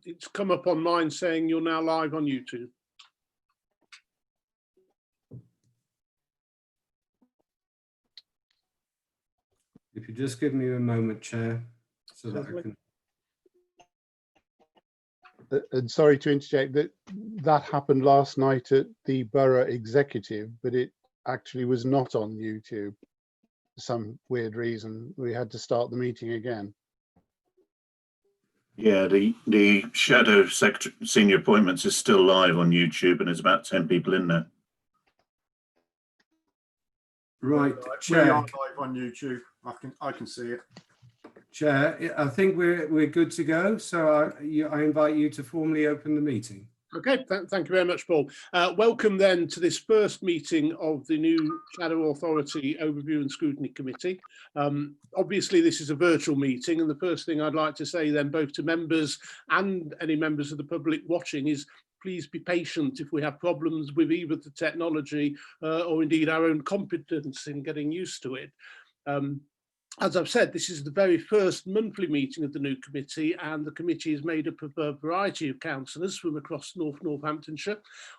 It's come up on mine saying you're now live on YouTube. If you just give me a moment, Chair, so that I can. And sorry to interject, that happened last night at the Borough Executive, but it actually was not on YouTube for some weird reason. We had to start the meeting again. Yeah, the shadow secretary senior appointments is still live on YouTube, and there's about 10 people in there. Right, we are Chair. live on YouTube. I can see it. Chair, I think we're good to go. So I invite you to formally open the meeting. Okay, thank you very much, Paul. Welcome then to this first meeting of the new Shadow Authority Overview and Scrutiny Committee. Obviously, this is a virtual meeting, and the first thing I'd like to say then, both to members and any members of the public watching, is please be patient if we have problems with either the technology or indeed our own competence in getting used to it. As I've said, this is the very first monthly meeting of the new committee, and the committee is made up of a variety of councillors from across Northamptonshire.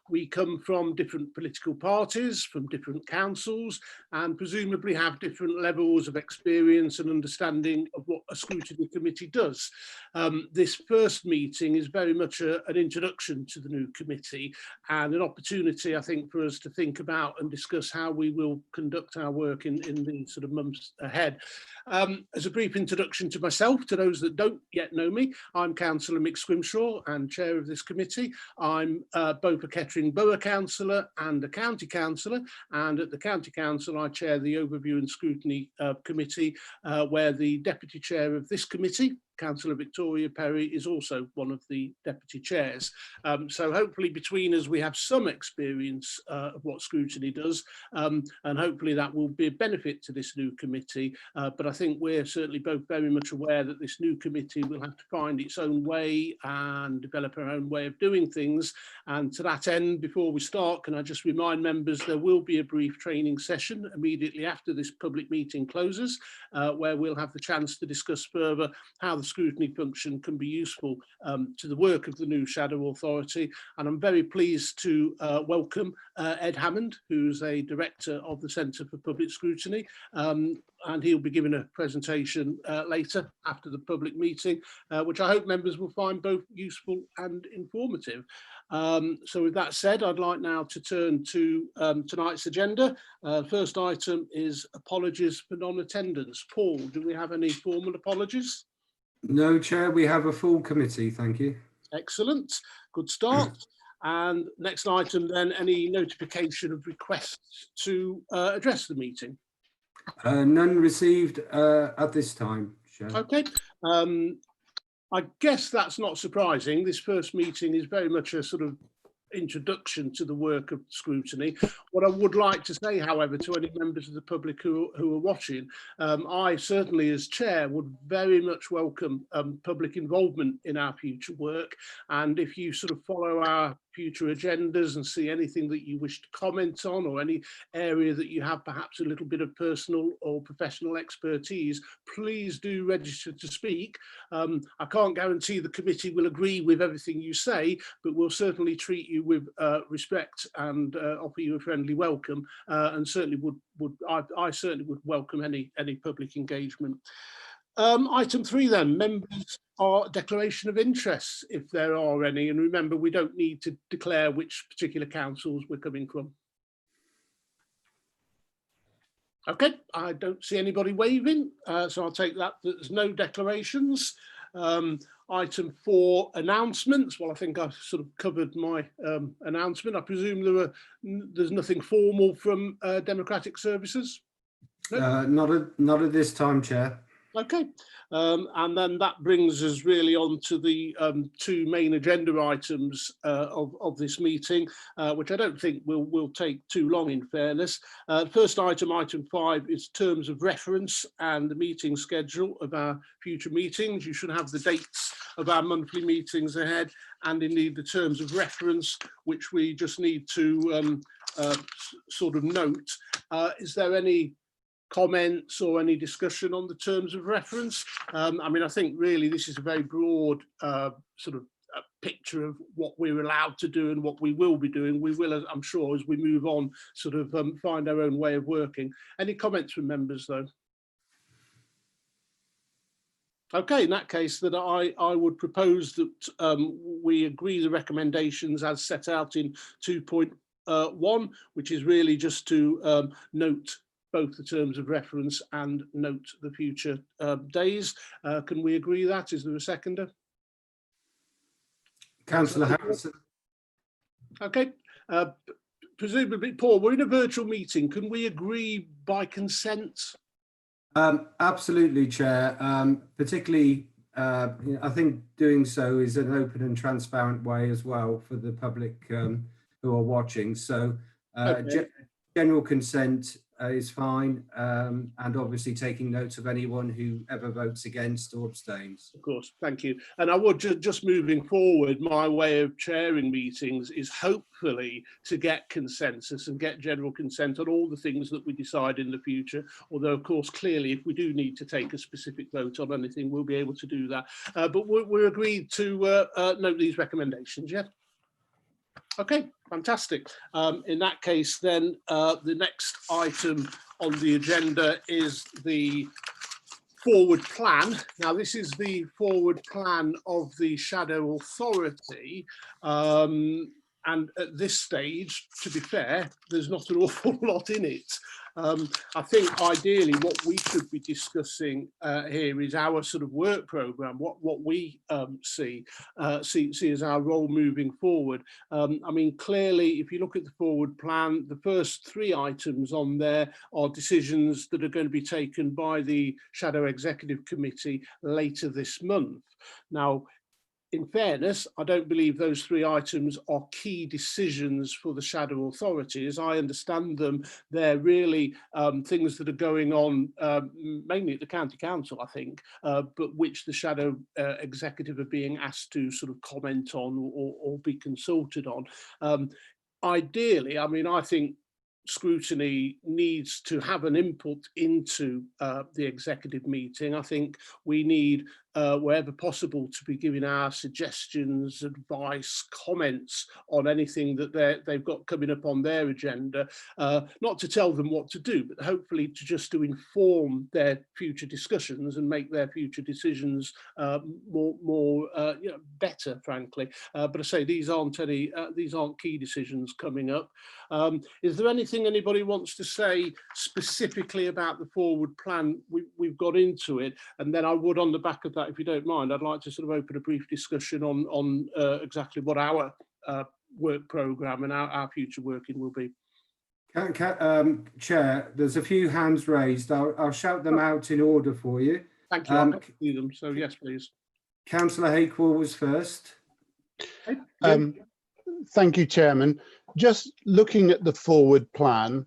We come from different political parties, from different councils, and presumably have different levels of experience and understanding of what a scrutiny committee does. This first meeting is very much an introduction to the new committee and an opportunity, I think, for us to think about and discuss how we will conduct our work in the sort of months ahead. As a brief introduction to myself, to those that don't yet know me, I'm Councillor Mick Scrimshaw and chair of this committee. I'm both a Kettering Borough Councillor and a County Councillor, and at the County Council I chair the Overview and Scrutiny Committee, where the Deputy Chair of this committee, Councillor Victoria Perry, is also one of the deputy chairs. So hopefully between us we have some experience of what scrutiny does, and hopefully that will be a benefit to this new committee. But I think we're certainly both very much aware that this new committee will have to find its own way and develop our own way of doing things. And to that end, before we start, can I just remind members there will be a brief training session immediately after this public meeting closes, where we'll have the chance to discuss further how the scrutiny function can be useful to the work of the new Shadow Authority. And I'm very pleased to welcome Ed Hammond, who's a director of the Centre for Public Scrutiny, and he'll be giving a presentation later after the public meeting, which I hope members will find both useful and informative. So with that said, I'd like now to turn to tonight's agenda. First item is apologies for non-attendance. Paul, do we have any formal apologies? No, Chair, we have a full committee, thank you. Excellent, good start. And next item then, any notification of requests to address the meeting? None received at this time, Chair. Okay, I guess that's not surprising. This first meeting is very much a sort of introduction to the work of scrutiny. What I would like to say, however, to any members of the public who are watching, I certainly as chair would very much welcome public involvement in our future work. And if you sort of follow our future agendas and see anything that you wish to comment on, or any area that you have perhaps a little bit of personal or professional expertise, please do register to speak. I can't guarantee the committee will agree with everything you say, but we'll certainly treat you with respect and offer you a friendly welcome, and certainly I certainly would welcome any public engagement. Item 3 then, members are declaration of interests, if there are any, and remember we don't need to declare which particular councils we're coming from. Okay, I don't see anybody waving, so I'll take that there's no declarations. Item 4, announcements. Well, I think I've sort of covered my announcement. I presume there's nothing formal from Democratic Services? No? Not at this time, Chair. Okay, and then that brings us really on to the 2 main agenda items of this meeting, which I don't think will take too long in fairness. First item, item 5, is terms of reference and the meeting schedule of our future meetings. You should have the dates of our monthly meetings ahead, and indeed the terms of reference, which we just need to sort of note. Is there any comments or any discussion on the terms of reference? I mean, I think really this is a very broad sort of picture of what we're allowed to do and what we will be doing. We will, I'm sure, as we move on, sort of find our own way of working. Any comments from members, though? Okay, in that case, that I would propose that we agree the recommendations as set out in 2.1, which is really just to note both the terms of reference and note the future days. Can we agree that? Is there a seconder? Councillor Harrison. Okay. Presumably, Paul, we're in a virtual meeting. Can we agree by consent? Absolutely, Chair. Particularly, I think doing so is an open and transparent way as well for the public who are watching. So Okay. General consent is fine, and obviously taking note of anyone who ever votes against or abstains. Of course, thank you. And I would just moving forward, my way of chairing meetings is hopefully to get consensus and get general consent on all the things that we decide in the future. Although, of course, clearly, if we do need to take a specific vote on anything, we'll be able to do that. But we're agreed to note these recommendations, yeah? Okay, fantastic. In that case, then the next item on the agenda is the forward plan. Now, this is the forward plan of the Shadow Authority. And at this stage, to be fair, there's not an awful lot in it. I think ideally what we should be discussing here is our sort of work programme, what we see as our role moving forward. I mean, clearly, if you look at the forward plan, the first 3 items on there are decisions that are going to be taken by the Shadow Executive Committee later this month. Now, in fairness, I don't believe those 3 items are key decisions for the Shadow Authority. As I understand them, they're really things that are going on mainly at the County Council, I think, but which the Shadow Executive are being asked to sort of comment on or be consulted on. Ideally, I mean, I think Scrutiny needs to have an input into the executive meeting. I think we need, wherever possible, to be giving our suggestions, advice, comments on anything that they've got coming up on their agenda. Not to tell them what to do, but hopefully to inform their future discussions and make their future decisions more better, frankly. But I say these aren't key decisions coming up. Is there anything anybody wants to say specifically about the forward plan? We've got into it, and then I would, on the back of that, if you don't mind, I'd like to sort of open a brief discussion on exactly what our work programme and our future working will be. Chair, there's a few hands raised. I'll shout them out in order for you. Thank you. I can't see them, so yes, please. Councillor Hakewell was first. Thank you, Chairman. Just looking at the forward plan,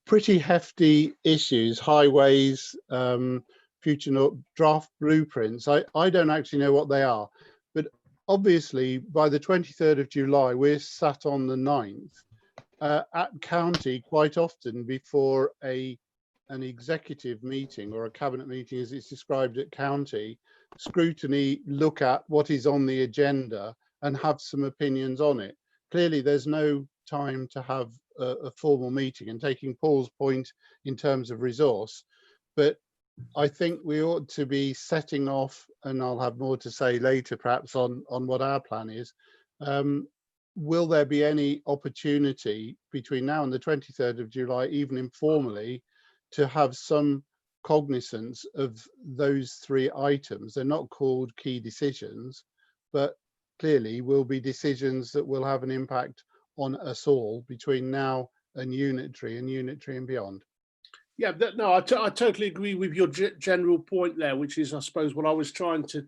pretty hefty issues, highways, future draft blueprints. I don't actually know what they are, but obviously by the 23rd of July, we're sat on the 9th at county quite often before an executive meeting or a cabinet meeting, as it's described at county. Scrutiny look at what is on the agenda and have some opinions on it. Clearly, there's no time to have a formal meeting, and taking Paul's point in terms of resource, but I think we ought to be setting off, and I'll have more to say later perhaps on what our plan is. Will there be any opportunity between now and the 23rd of July, even informally, to have some cognizance of those 3 items? They're not called key decisions, but clearly will be decisions that will have an impact on us all between now and unitary and beyond. Yeah, no, I totally agree with your general point there, which is, I suppose, what I was trying to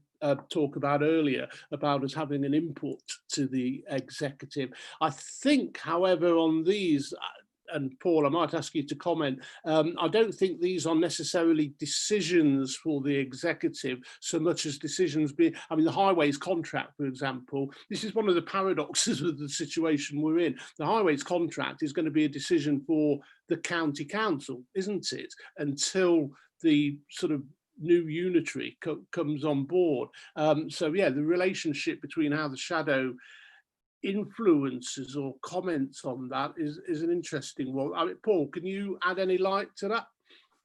talk about earlier, about us having an input to the executive. I think, however, on these, and Paul, I might ask you to comment. I don't think these are necessarily decisions for the executive so much as decisions being, I mean, the highways contract, for example, this is one of the paradoxes of the situation we're in. The highways contract is going to be a decision for the county council, isn't it? Until the sort of new unitary comes on board. So yeah, the relationship between how the shadow influences or comments on that is an interesting one. I mean, Paul, can you add any light to that?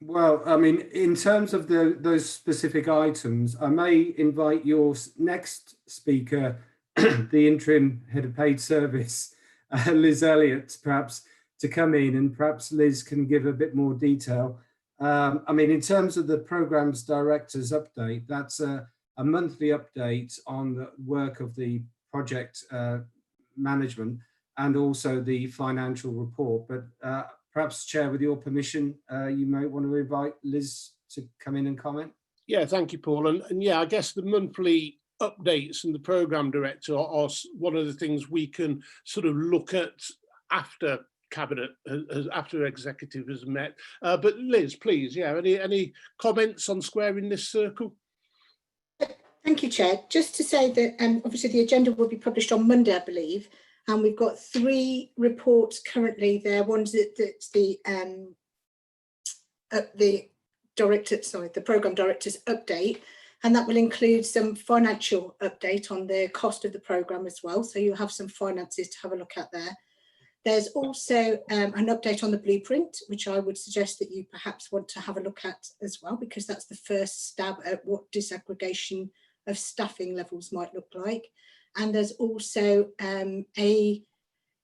Well, I mean, in terms of those specific items, I may invite your next speaker, the interim head of paid service, Liz Elliott, perhaps to come in, and perhaps Liz can give a bit more detail. I mean, in terms of the program's director's update, that's a monthly update on the work of the project management and also the financial report. But perhaps, Chair, with your permission, you might want to invite Liz to come in and comment. Yeah, thank you, Paul. And yeah, I guess the monthly updates and the programme director are one of the things we can sort of look at after Cabinet, after Executive has met. But Liz, please, yeah, any comments on squaring this circle? Thank you, Chair. Just to say that obviously the agenda will be published on Monday, I believe, and we've got 3 reports currently there. One's that's the programme director's update, and that will include some financial update on the cost of the programme as well. So you'll have some finances to have a look at there. There's also an update on the blueprint, which I would suggest that you perhaps want to have a look at as well, because that's the first stab at what disaggregation of staffing levels might look like. And there's also a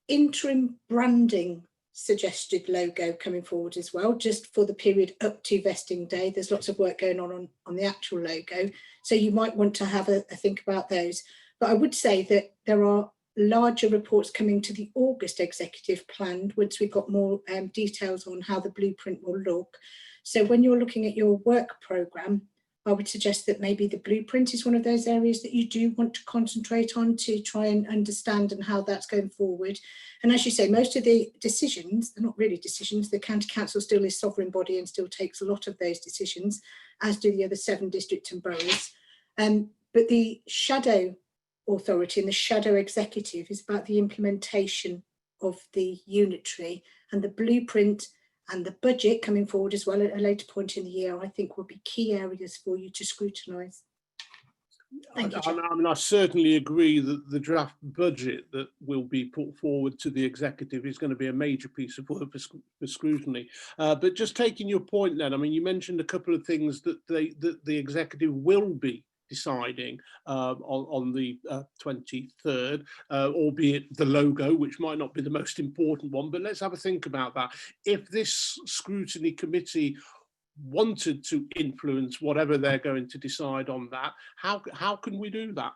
interim branding suggested logo coming forward as well, just for the period up to vesting day. There's lots of work going on the actual logo, so you might want to have a think about those. But I would say that there are larger reports coming to the August executive plan once we've got more details on how the blueprint will look. So when you're looking at your work programme, I would suggest that maybe the blueprint is one of those areas that you do want to concentrate on to try and understand and how that's going forward. And as you say, most of the decisions, they're not really decisions. The county council still is sovereign body and still takes a lot of those decisions, as do the other 7 districts and boroughs. But the shadow authority and the shadow executive is about the implementation of the unitary, and the blueprint and the budget coming forward as well at a later point in the year, I think will be key areas for you to scrutinise. Thank you, Chair. I mean, I certainly agree that the draft budget that will be put forward to the executive is going to be a major piece of work for scrutiny. But just taking your point then, I mean, you mentioned a couple of things that the executive will be deciding on the 23rd, albeit the logo, which might not be the most important one, but let's have a think about that. If this scrutiny committee wanted to influence whatever they're going to decide on that, how can we do that?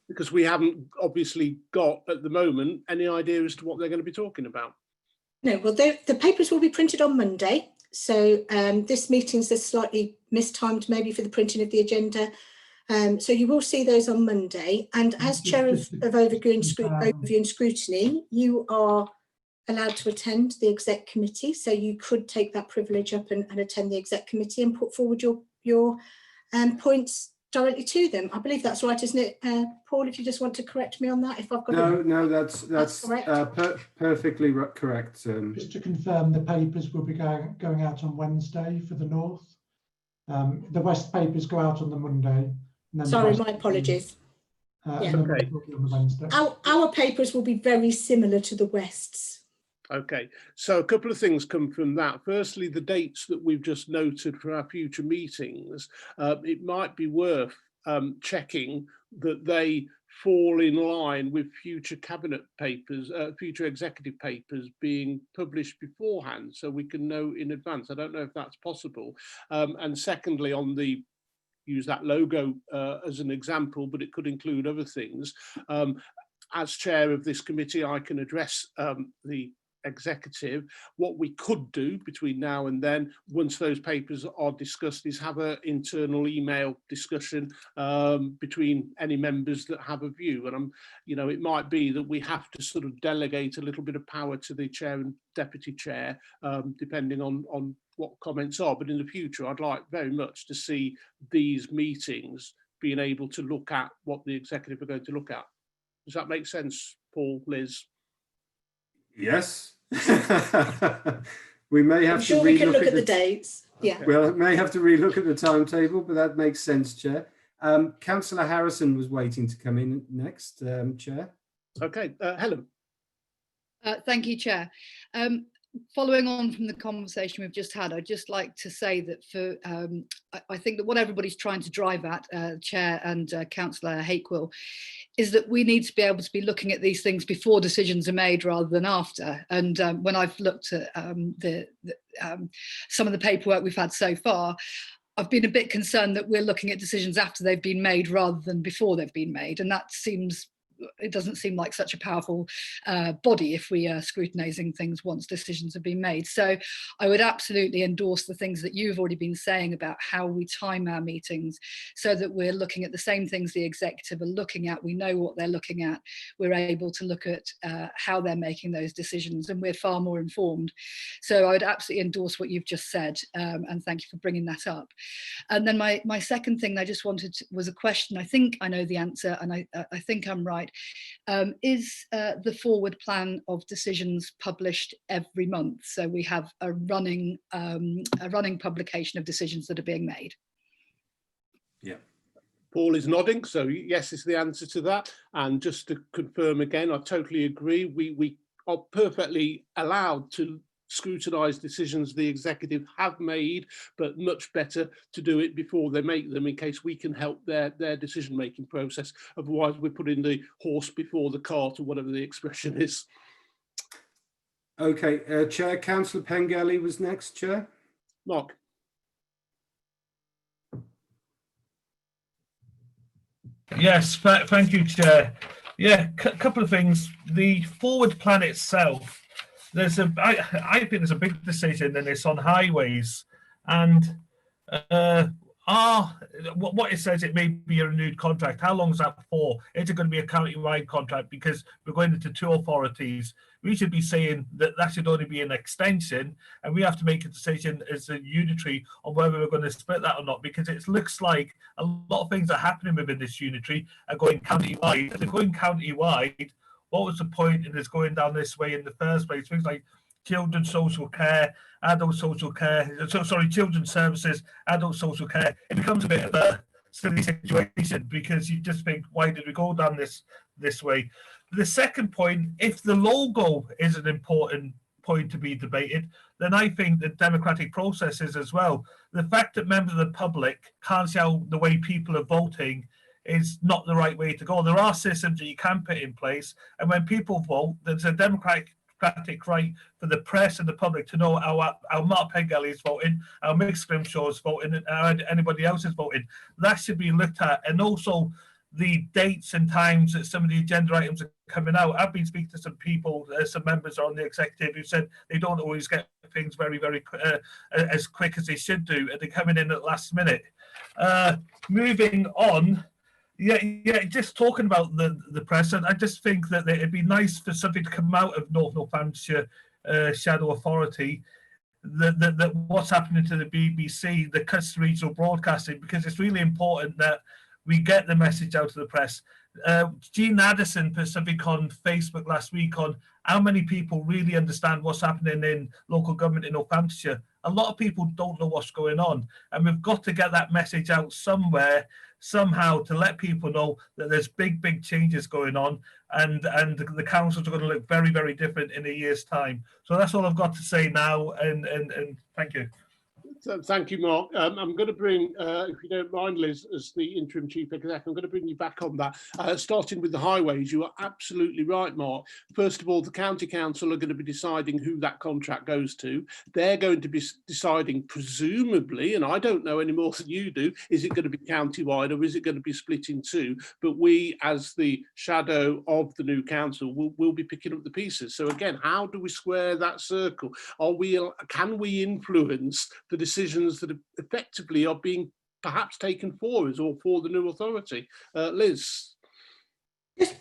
Because we haven't obviously got at the moment any idea as to what they're going to be talking about. No, well, the papers will be printed on Monday. So this meeting's a slightly mistimed maybe for the printing of the agenda. So you will see those on Monday. And as chair of Overview and Scrutiny, you are allowed to attend the exec committee. So you could take that privilege up and attend the exec committee and put forward your points directly to them. I believe that's right, isn't it, Paul? If you just want to correct me on that, if I've got no, that's correct. Perfectly correct. Just to confirm, the papers will be going out on Wednesday for the North. The West papers go out on the Monday. And then sorry, my apologies. Yeah. Okay. On the Wednesday. Our papers will be very similar to the West's. Okay, so a couple of things come from that. Firstly, the dates that we've just noted for our future meetings, it might be worth checking that they fall in line with future cabinet papers, future executive papers being published beforehand, so we can know in advance. I don't know if that's possible. And secondly, on the use that logo as an example, but it could include other things. As chair of this committee, I can address the executive. What we could do between now and then, once those papers are discussed, is have an internal email discussion between any members that have a view. And it might be that we have to sort of delegate a little bit of power to the chair and deputy chair, depending on what comments are. But in the future, I'd like very much to see these meetings being able to look at what the executive are going to look at. Does that make sense, Paul, Liz? Yes. We may have I'm sure to we can relook look at the the dates. Yeah. Well, it may have to relook at the timetable, but that makes sense, Chair. Councillor Harrison was waiting to come in next, Chair. Okay, Helen. Thank you, Chair. Following on from the conversation we've just had, I'd just like to say that I think that what everybody's trying to drive at, Chair and Councillor Hakewill, is that we need to be able to be looking at these things before decisions are made rather than after. And when I've looked at some of the paperwork we've had so far, I've been a bit concerned that we're looking at decisions after they've been made rather than before they've been made. And it doesn't seem like such a powerful body if we are scrutinising things once decisions have been made. So I would absolutely endorse the things that you've already been saying about how we time our meetings so that we're looking at the same things the executive are looking at. We know what they're looking at. We're able to look at how they're making those decisions, and we're far more informed. So I would absolutely endorse what you've just said, and thank you for bringing that up. And then my second thing I just wanted was a question. I think I know the answer, and I think I'm right. Is the forward plan of decisions published every month? So we have a running publication of decisions that are being made. Yeah. Paul is nodding, so yes is the answer to that. And just to confirm again, I totally agree. We are perfectly allowed to scrutinise decisions the executive have made, but much better to do it before they make them, in case we can help their decision-making process. Otherwise, we're putting the horse before the cart, or whatever the expression is. Okay, Chair, Councillor Pengelly was next, Chair. Mark. Yes, thank you, Chair. Yeah, couple of things. The forward plan itself, I think there's a big decision in this on highways, and what it says, it may be a renewed contract. How long is that for? Is it going to be a county-wide contract? Because we're going into two authorities. We should be saying that should only be an extension, and we have to make a decision as a unitary on whether we're going to split that or not, because it looks like a lot of things are happening within this unitary are going county-wide. If they're going county-wide, what was the point in us going down this way in the first place? Things like children's social care, adult social care, children's services, adult social care. It becomes a bit of a silly situation, because you just think, why did we go down this way? The second point, if the logo is an important point to be debated, then I think the democratic process is as well. The fact that members of the public can't see how the way people are voting is not the right way to go. There are systems that you can put in place, and when people vote, there's a democratic right for the press and the public to know how Mark Pengelly is voting, how Mick Scrimshaw is voting, and how anybody else is voting. That should be looked at, and also the dates and times that some of the agenda items are coming out. I've been speaking to some people, some members on the executive, who said they don't always get things very, very as quick as they should do, and they're coming in at the last minute. Moving on. Yeah, just talking about the press, and I just think that it'd be nice for something to come out of Northamptonshire Shadow Authority, that what's happening to the BBC, the cuts to regional broadcasting, because it's really important that we get the message out to the press. Jean Addison put something on Facebook last week on how many people really understand what's happening in local government in Northamptonshire. A lot of people don't know what's going on, and we've got to get that message out somewhere, somehow, to let people know that there's big changes going on, and the councils are going to look very, very different in a year's time. So that's all I've got to say now, and thank you. Thank you, Mark. I'm going to bring, if you don't mind, Liz, as the interim chief exec, I'm going to bring you back on that. Starting with the highways, you are absolutely right, Mark. First of all, the county council are going to be deciding who that contract goes to. They're going to be deciding, presumably, and I don't know any more than you do, is it going to be county-wide or is it going to be split in two? But we, as the shadow of the new council, will be picking up the pieces. So again, how do we square that circle? Can we influence the decisions that effectively are being perhaps taken for us or for the new authority? Liz.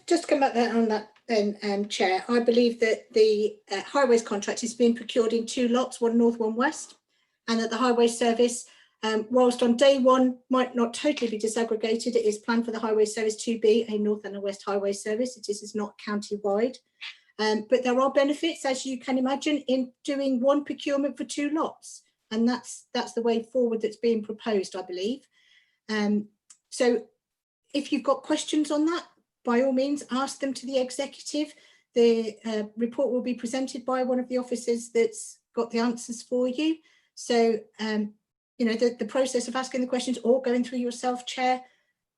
Just to come back on that then, Chair, I believe that the highways contract is being procured in two lots, one north, one west, and that the highway service, whilst on day one might not totally be disaggregated, it is planned for the highway service to be a north and a west highway service. It is not county-wide. But there are benefits, as you can imagine, in doing one procurement for two lots. And that's the way forward that's being proposed, I believe. So if you've got questions on that, by all means, ask them to the executive. The report will be presented by one of the officers that's got the answers for you. So, you know, the process of asking the questions or going through yourself, Chair,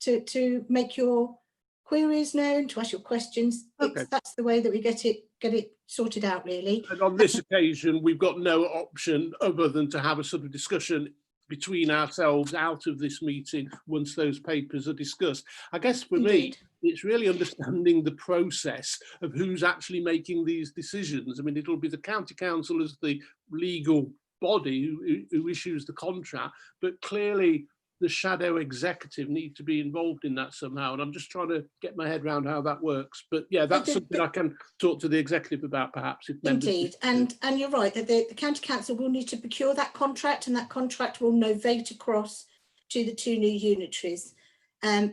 to make your queries known, to ask your questions. Okay. That's the way that we get it sorted out, really. And on this occasion, we've got no option other than to have a sort of discussion between ourselves out of this meeting once those papers are discussed. I guess for me, it's really understanding the process of who's actually making these decisions. I mean, it'll be the county council as the legal body who issues the contract, but clearly the shadow executive need to be involved in that somehow. And I'm just trying to get my head around how that works. But yeah, that's something I can talk to the executive about perhaps. If Indeed, and you're right, that the county council will need to procure that contract, and that contract will novate across to the two new unitaries.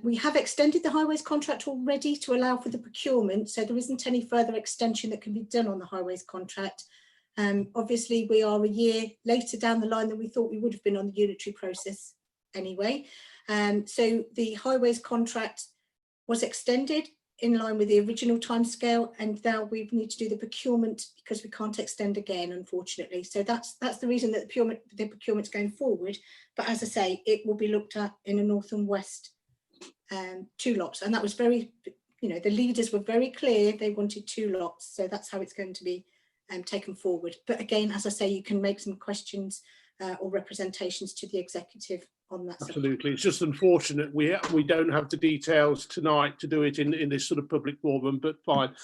We have extended the highways contract already to allow for the procurement, so there isn't any further extension that can be done on the highways contract. Obviously, we are a year later down the line than we thought we would have been on the unitary process anyway. So the highways contract was extended in line with the original timescale, and now we need to do the procurement because we can't extend again, unfortunately. So that's the reason that the procurement's going forward. But as I say, it will be looked at in a north and west two lots, and that was very, you know, the leaders were very clear they wanted two lots, so that's how it's going to be taken forward. But again, as I say, you can make some questions or representations to the executive on that. Absolutely, it's just unfortunate we don't have the details tonight to do it in this sort of public forum, but fine.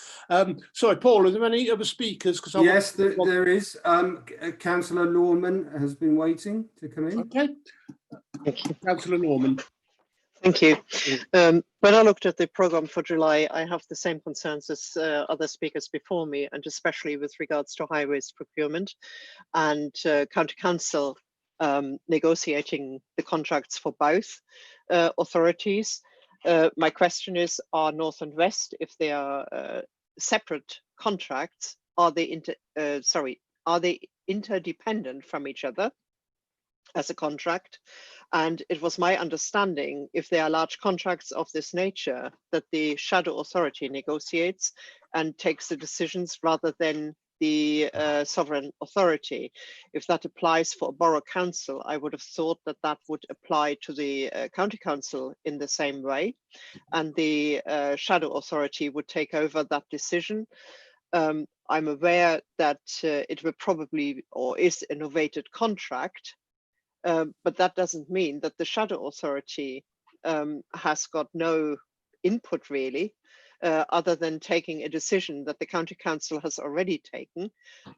Sorry, Paul, are there any other speakers? Because yes, there is. Councillor Norman has been waiting to come in. Okay, Councillor Norman. Thank you. When I looked at the programme for July, I have the same concerns as other speakers before me, and especially with regards to highways procurement and county council negotiating the contracts for both authorities. My question is, are North and West, if they are separate contracts, are they interdependent from each other as a contract? And it was my understanding, if there are large contracts of this nature, that the shadow authority negotiates and takes the decisions rather than the sovereign authority. If that applies for a borough council, I would have thought that that would apply to the county council in the same way, and the shadow authority would take over that decision. I'm aware that it will probably, or is, a novated contract, but that doesn't mean that the shadow authority has got no input really, other than taking a decision that the county council has already taken,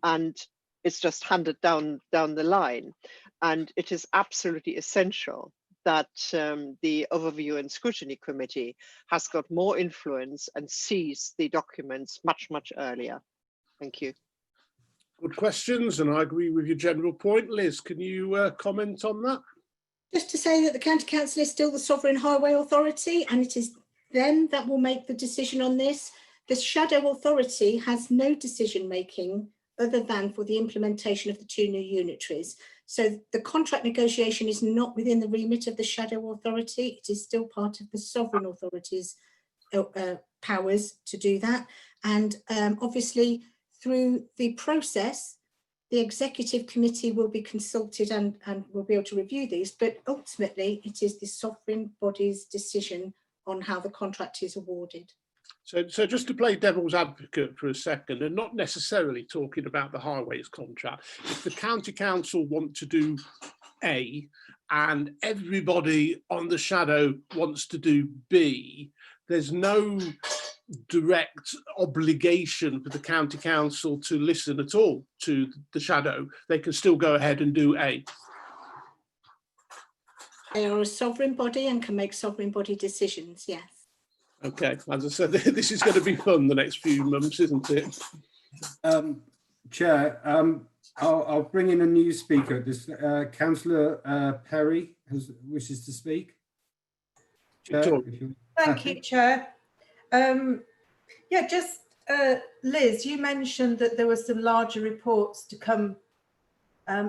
and it's just handed down the line. And it is absolutely essential that the Overview and Scrutiny Committee has got more influence and sees the documents much earlier. Thank you. Good questions, and I agree with your general point. Liz, can you comment on that? Just to say that the county council is still the sovereign highway authority, and it is them that will make the decision on this. The shadow authority has no decision making other than for the implementation of the two new unitaries. So the contract negotiation is not within the remit of the shadow authority. It is still part of the sovereign authority's powers to do that. And obviously, through the process, the executive committee will be consulted and will be able to review these, but ultimately it is the sovereign body's decision on how the contract is awarded. So just to play devil's advocate for a second, and not necessarily talking about the highways contract, if the county council want to do A and everybody on the shadow wants to do B, there's no direct obligation for the county council to listen at all to the shadow. They can still go ahead and do A. They are a sovereign body and can make sovereign body decisions, yes. Okay, as I said, this is going to be fun the next few months, isn't it? Chair, I'll bring in a new speaker. This Councillor Perry wishes to speak. Chair, Thank you, Chair. Yeah, just Liz, you mentioned that there were some larger reports to come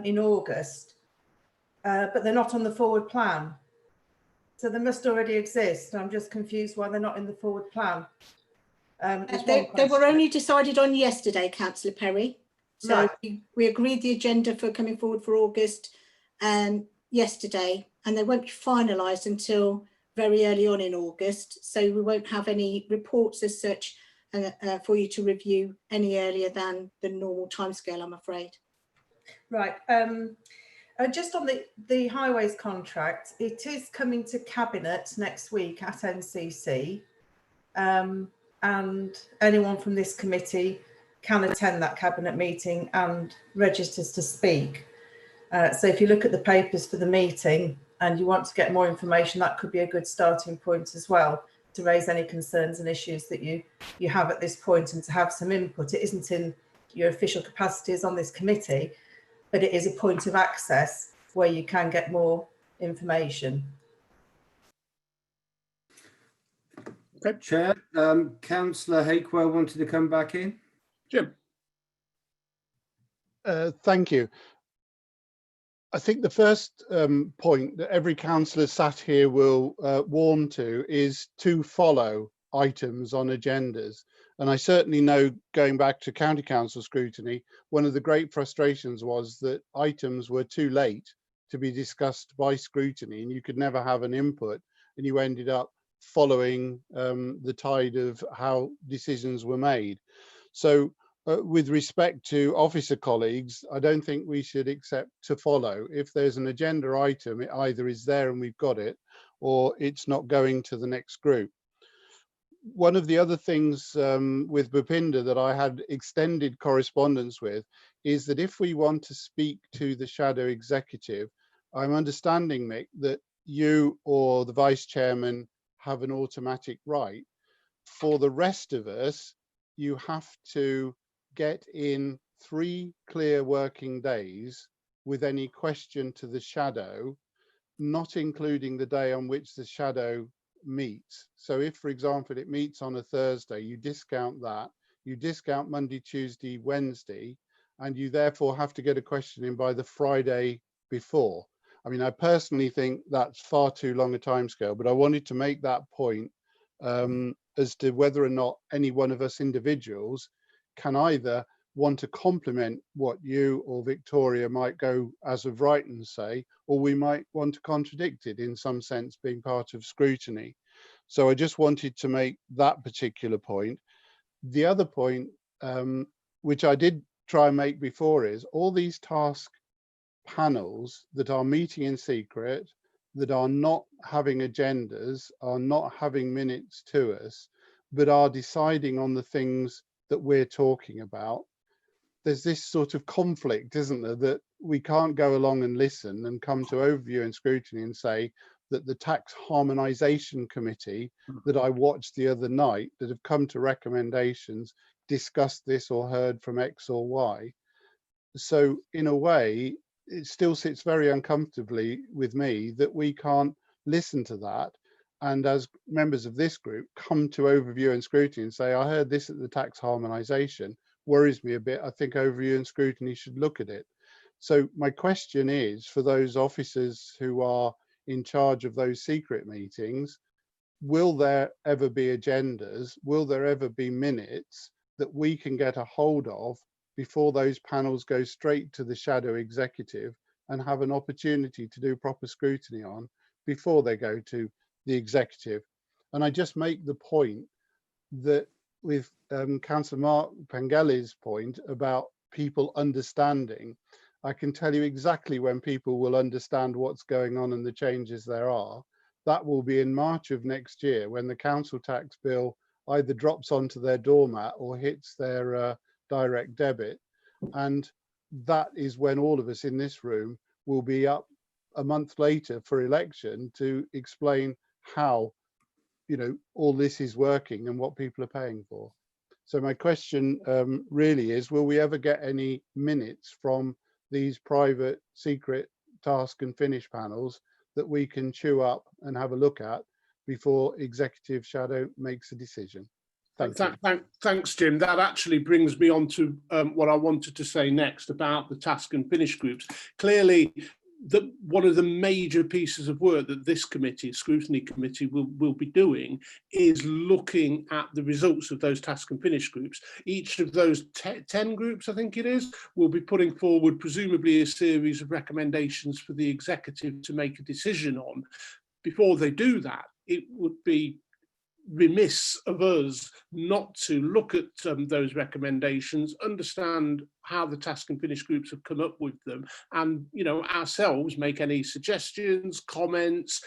in August, but they're not on the forward plan. So they must already exist. I'm just confused why they're not in the forward plan. They were only decided on yesterday, Councillor Perry. So right. we agreed the agenda for coming forward for August yesterday, and they won't be finalised until very early on in August. So we won't have any reports as such for you to review any earlier than the normal timescale, I'm afraid. Right. Just on the highways contract, it is coming to Cabinet next week at NCC, and anyone from this committee can attend that Cabinet meeting and registers to speak. So if you look at the papers for the meeting and you want to get more information, that could be a good starting point as well, to raise any concerns and issues that you have at this point and to have some input. It isn't in your official capacities on this committee, but it is a point of access where you can get more information. Okay. Chair, Councillor Hakewell wanted to come back in. Jim. Thank you. I think the first point that every councillor sat here will warm to is to follow items on agendas. And I certainly know, going back to county council scrutiny, one of the great frustrations was that items were too late to be discussed by scrutiny and you could never have an input, and you ended up following the tide of how decisions were made. So with respect to officer colleagues, I don't think we should accept to follow. If there's an agenda item, it either is there and we've got it, or it's not going to the next group. One of the other things with Bhupinder that I had extended correspondence with is that if we want to speak to the shadow executive, I'm understanding, Mick, that you or the vice chairman have an automatic right. For the rest of us, you have to get in 3 clear working days with any question to the shadow, not including the day on which the shadow meets. So if, for example, it meets on a Thursday, you discount that, you discount Monday, Tuesday, Wednesday, and you therefore have to get a question in by the Friday before. I mean, I personally think that's far too long a timescale, but I wanted to make that point as to whether or not any one of us individuals can either want to complement what you or Victoria might go as of right and say, or we might want to contradict it in some sense, being part of scrutiny. So I just wanted to make that particular point. The other point, which I did try and make before, is all these task panels that are meeting in secret, that are not having agendas, are not having minutes to us, but are deciding on the things that we're talking about. There's this sort of conflict, isn't there, that we can't go along and listen and come to overview and scrutiny and say that the tax harmonisation committee that I watched the other night that have come to recommendations discussed this or heard from X or Y. So in a way, it still sits very uncomfortably with me that we can't listen to that. And as members of this group come to overview and scrutiny and say, I heard this at the tax harmonisation, worries me a bit. I think overview and scrutiny should look at it. So my question is, for those officers who are in charge of those secret meetings, will there ever be agendas? Will there ever be minutes that we can get a hold of before those panels go straight to the shadow executive and have an opportunity to do proper scrutiny on before they go to the executive. And I just make the point that with Councillor Mark Pengelly's point about people understanding, I can tell you exactly when people will understand what's going on and the changes there are. That will be in March of next year, when the council tax bill either drops onto their doormat or hits their direct debit. And that is when all of us in this room will be up a month later for election to explain how, you know, all this is working and what people are paying for. So my question really is, will we ever get any minutes from these private secret task and finish panels that we can chew up and have a look at before executive shadow makes a decision? Thanks, Jim. That actually brings me on to what I wanted to say next about the task and finish groups. Clearly, one of the major pieces of work that this committee, Scrutiny Committee, will be doing is looking at the results of those task and finish groups. Each of those 10 groups, I think it is, will be putting forward presumably a series of recommendations for the executive to make a decision on. Before they do that, it would be remiss of us not to look at those recommendations, understand how the task and finish groups have come up with them, and, you know, ourselves make any suggestions, comments,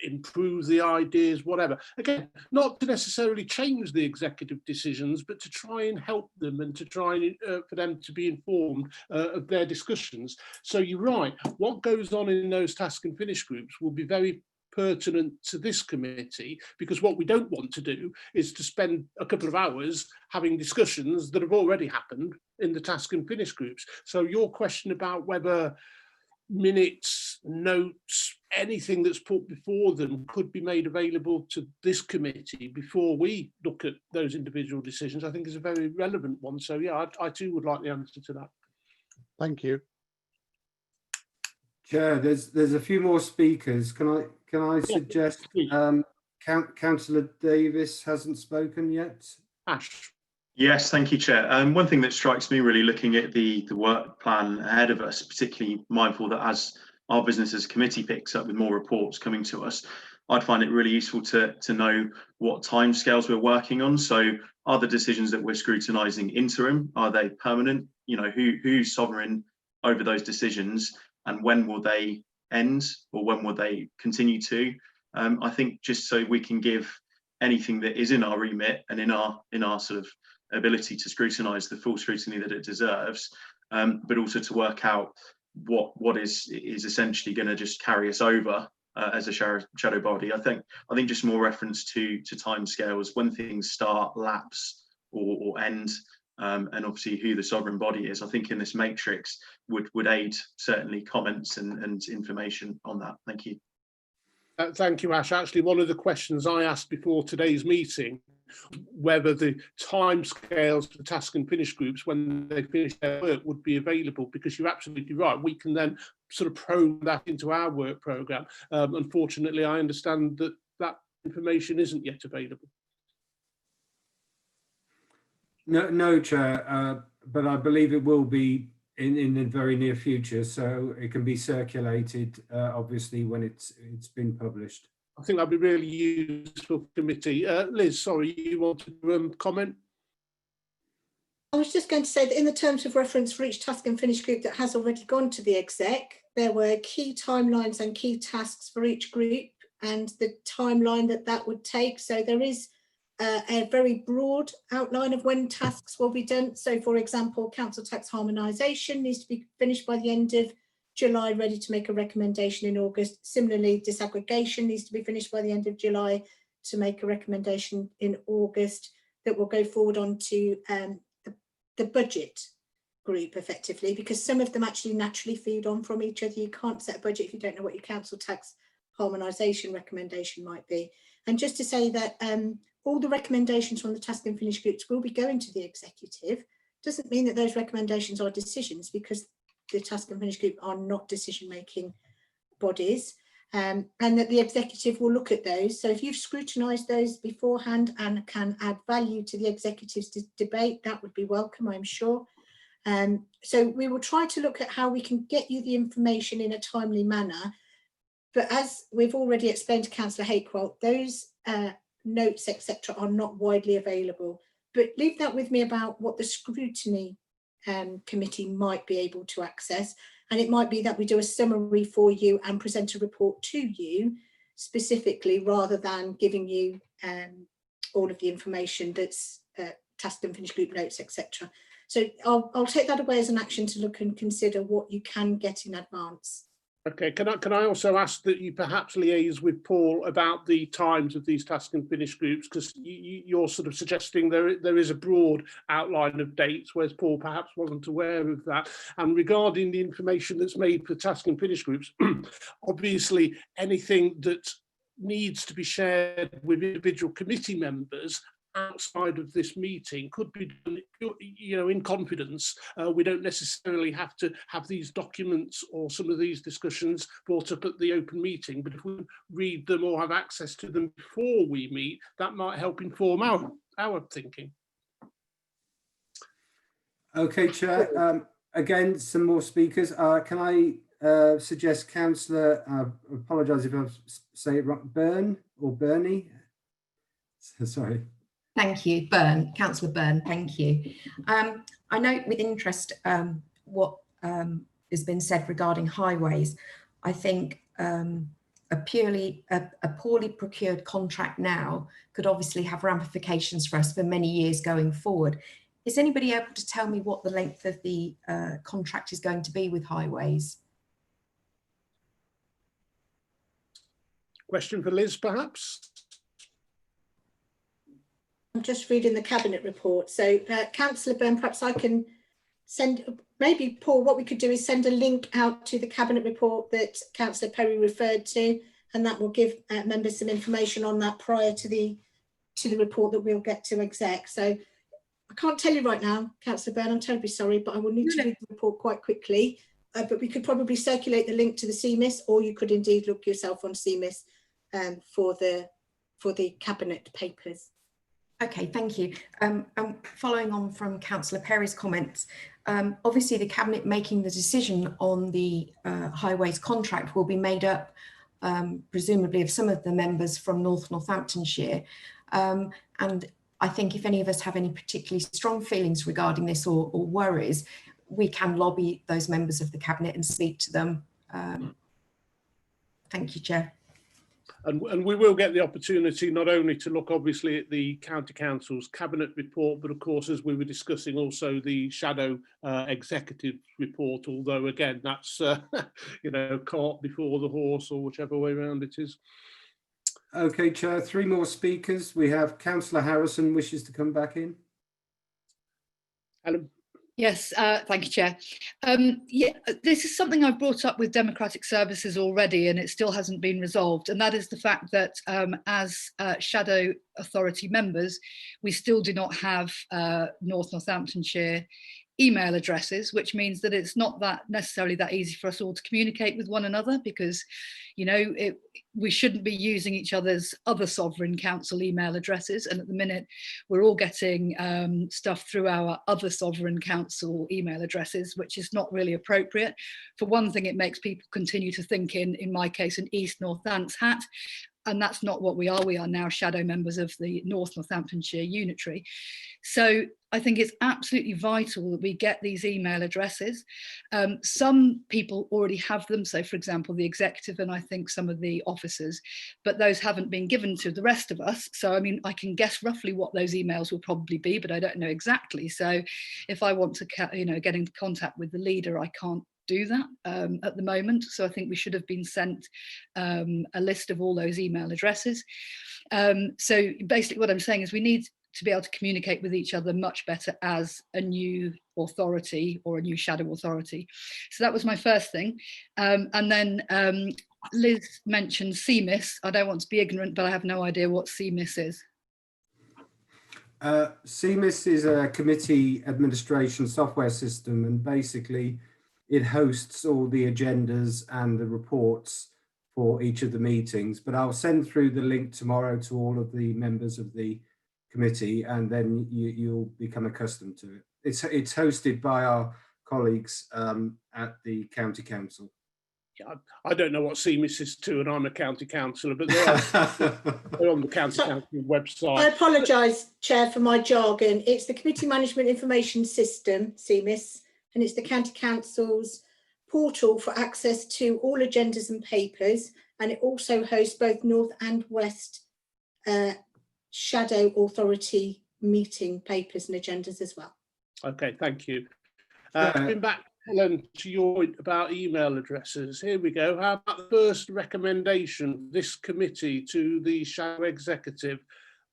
improve the ideas, whatever. Again, not to necessarily change the executive decisions, but to try and help them and to try and for them to be informed of their discussions. So you're right, what goes on in those task and finish groups will be very pertinent to this committee, because what we don't want to do is to spend a couple of hours having discussions that have already happened in the task and finish groups. So your question about whether minutes, notes, anything that's put before them could be made available to this committee before we look at those individual decisions, I think is a very relevant one. So yeah, I too would like the answer to that. Thank you. Chair, there's a few more speakers. Can I suggest Councillor Davis hasn't spoken yet? Ash. Yes, thank you, Chair. One thing that strikes me really looking at the work plan ahead of us, particularly mindful that as our business as a committee picks up with more reports coming to us, I'd find it really useful to know what timescales we're working on. So are the decisions that we're scrutinising interim? Are they permanent? You know, who's sovereign over those decisions, and when will they end, or when will they continue to? I think just so we can give anything that is in our remit and in our sort of ability to scrutinise the full scrutiny that it deserves, but also to work out what is essentially going to just carry us over as a shadow body. I think just more reference to timescales, when things start, lapse, or end, and obviously who the sovereign body is. I think in this matrix would aid certainly comments and information on that. Thank you. Thank you, Ash. Actually, one of the questions I asked before today's meeting, whether the timescales for task and finish groups when they finish their work would be available, because you're absolutely right. We can then sort of probe that into our work programme. Unfortunately, I understand that that information isn't yet available. No, Chair, but I believe it will be in the very near future, so it can be circulated, obviously, when it's been published. I think that'd be really useful, committee. Liz, sorry, you wanted to comment? I was just going to say that in the terms of reference for each task and finish group that has already gone to the exec, there were key timelines and key tasks for each group and the timeline that would take. So there is a very broad outline of when tasks will be done. So, for example, council tax harmonisation needs to be finished by the end of July, ready to make a recommendation in August. Similarly, disaggregation needs to be finished by the end of July to make a recommendation in August that will go forward onto the budget group effectively, because some of them actually naturally feed on from each other. You can't set a budget if you don't know what your council tax harmonisation recommendation might be. And just to say that all the recommendations from the task and finish groups will be going to the executive. Doesn't mean that those recommendations are decisions, because the task and finish group are not decision-making bodies, and that the executive will look at those. So if you've scrutinised those beforehand and can add value to the executive's debate, that would be welcome, I'm sure. So we will try to look at how we can get you the information in a timely manner. But as we've already explained to Councillor Hakewell, those notes, etc., are not widely available. But leave that with me about what the Scrutiny committee might be able to access. And it might be that we do a summary for you and present a report to you specifically, rather than giving you all of the information that's task and finished group notes, etc. So I'll take that away as an action to look and consider what you can get in advance. Okay, can I also ask that you perhaps liaise with Paul about the times of these task and finish groups, because you're sort of suggesting there is a broad outline of dates, whereas Paul perhaps wasn't aware of that. And regarding the information that's made for task and finish groups, obviously anything that needs to be shared with individual committee members outside of this meeting could be done, you know, in confidence. We don't necessarily have to have these documents or some of these discussions brought up at the open meeting, but if we read them or have access to them before we meet, that might help inform our thinking. Okay, Chair. Again, some more speakers. Can I suggest Councillor, I apologise if I say it wrong, Byrne or Bernie? Sorry. Thank you, Councillor Byrne, thank you. I note with interest what has been said regarding highways. I think a poorly procured contract now could obviously have ramifications for us for many years going forward. Is anybody able to tell me what the length of the contract is going to be with highways? Question for Liz, perhaps? I'm just reading the cabinet report. So Councillor Byrne, perhaps I can send, maybe Paul, what we could do is send a link out to the cabinet report that Councillor Perry referred to, and that will give members some information on that prior to the report that we'll get to exec. So I can't tell you right now, Councillor Byrne, I'm terribly sorry, but I will need to read the report quite quickly. But we could probably circulate the link to the CMIS, or you could indeed look yourself on CMIS for the cabinet papers. Okay, thank you. And following on from Councillor Perry's comments, obviously the Cabinet making the decision on the highways contract will be made up presumably of some of the members from Northamptonshire. And I think if any of us have any particularly strong feelings regarding this or worries, we can lobby those members of the Cabinet and speak to them. Thank you, Chair. And we will get the opportunity not only to look obviously at the County Council's cabinet report, but of course, as we were discussing, also the shadow executive report, although again, that's, you know, cart before the horse, or whichever way around it is. Okay, Chair, 3 more speakers. We have Councillor Harrison wishes to come back in. Helen. Yes, thank you, Chair. Yeah, this is something I've brought up with Democratic Services already, and it still hasn't been resolved. And that is the fact that as Shadow Authority members, we still do not have Northamptonshire email addresses, which means that it's not that necessarily that easy for us all to communicate with one another, because, you know, we shouldn't be using each other's other sovereign council email addresses, and at the minute we're all getting stuff through our other sovereign council email addresses, which is not really appropriate. For one thing, it makes people continue to think in my case, an East Northants hat, and that's not what we are. We are now shadow members of the North Northamptonshire Unitary. So I think it's absolutely vital that we get these email addresses. Some people already have them. So for example, the executive and I think some of the officers, but those haven't been given to the rest of us. So, I mean, I can guess roughly what those emails will probably be, but I don't know exactly. So if I want to, you know, get in contact with the leader, I can't do that at the moment. So I think we should have been sent a list of all those email addresses. So basically what I'm saying is we need to be able to communicate with each other much better as a new authority or a new shadow authority. So that was my first thing. And then Liz mentioned CMIS. I don't want to be ignorant, but I have no idea what CMIS is. CMIS is a committee administration software system, and basically it hosts all the agendas and the reports for each of the meetings. But I'll send through the link tomorrow to all of the members of the committee, and then you'll become accustomed to it. it's hosted by our colleagues at the County Council. Yeah, I don't know what CMIS is to, and I'm a county councillor, but they're on the county council website. I apologise, Chair, for my jargon. It's the Committee Management Information System, CMIS, and it's the County Council's portal for access to all agendas and papers, and it also hosts both North and West Shadow Authority meeting papers and agendas as well. Okay, thank you. Coming back, Helen, to your point about email addresses, here we go. How about the first recommendation of this committee to the Shadow Executive?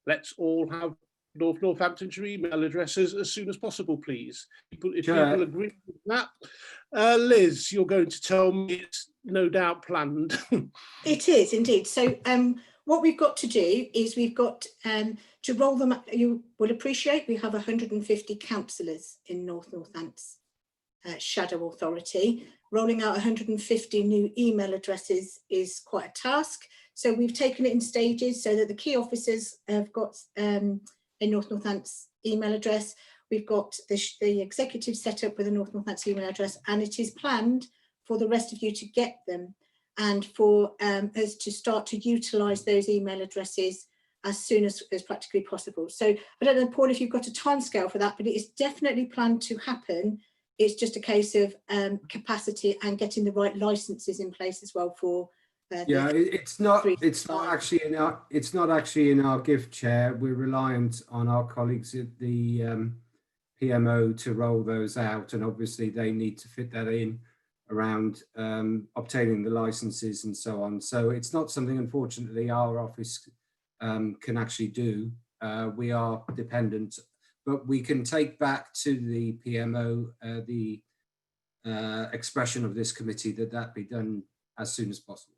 Let's all have Northamptonshire email addresses as soon as possible, please. If people agree with that. Liz, you're going to tell me it's no doubt planned. It is indeed. So what we've got to do is we've got to roll them up. You will appreciate we have 150 councillors in Northants Shadow Authority. Rolling out 150 new email addresses is quite a task. So we've taken it in stages so that the key officers have got a Northants email address. We've got the executive set up with a Northants email address, and it is planned for the rest of you to get them and for us to start to utilise those email addresses as soon as practically possible. So I don't know, Paul, if you've got a timescale for that, but it is definitely planned to happen. It's just a case of capacity and getting the right licenses in place as well for. It's not actually in our gift, Chair. We're reliant on our colleagues at the PMO to roll those out, and obviously they need to fit that in around obtaining the licenses and so on. So it's not something, unfortunately, our office can actually do. We are dependent. But we can take back to the PMO the expression of this committee that be done as soon as possible.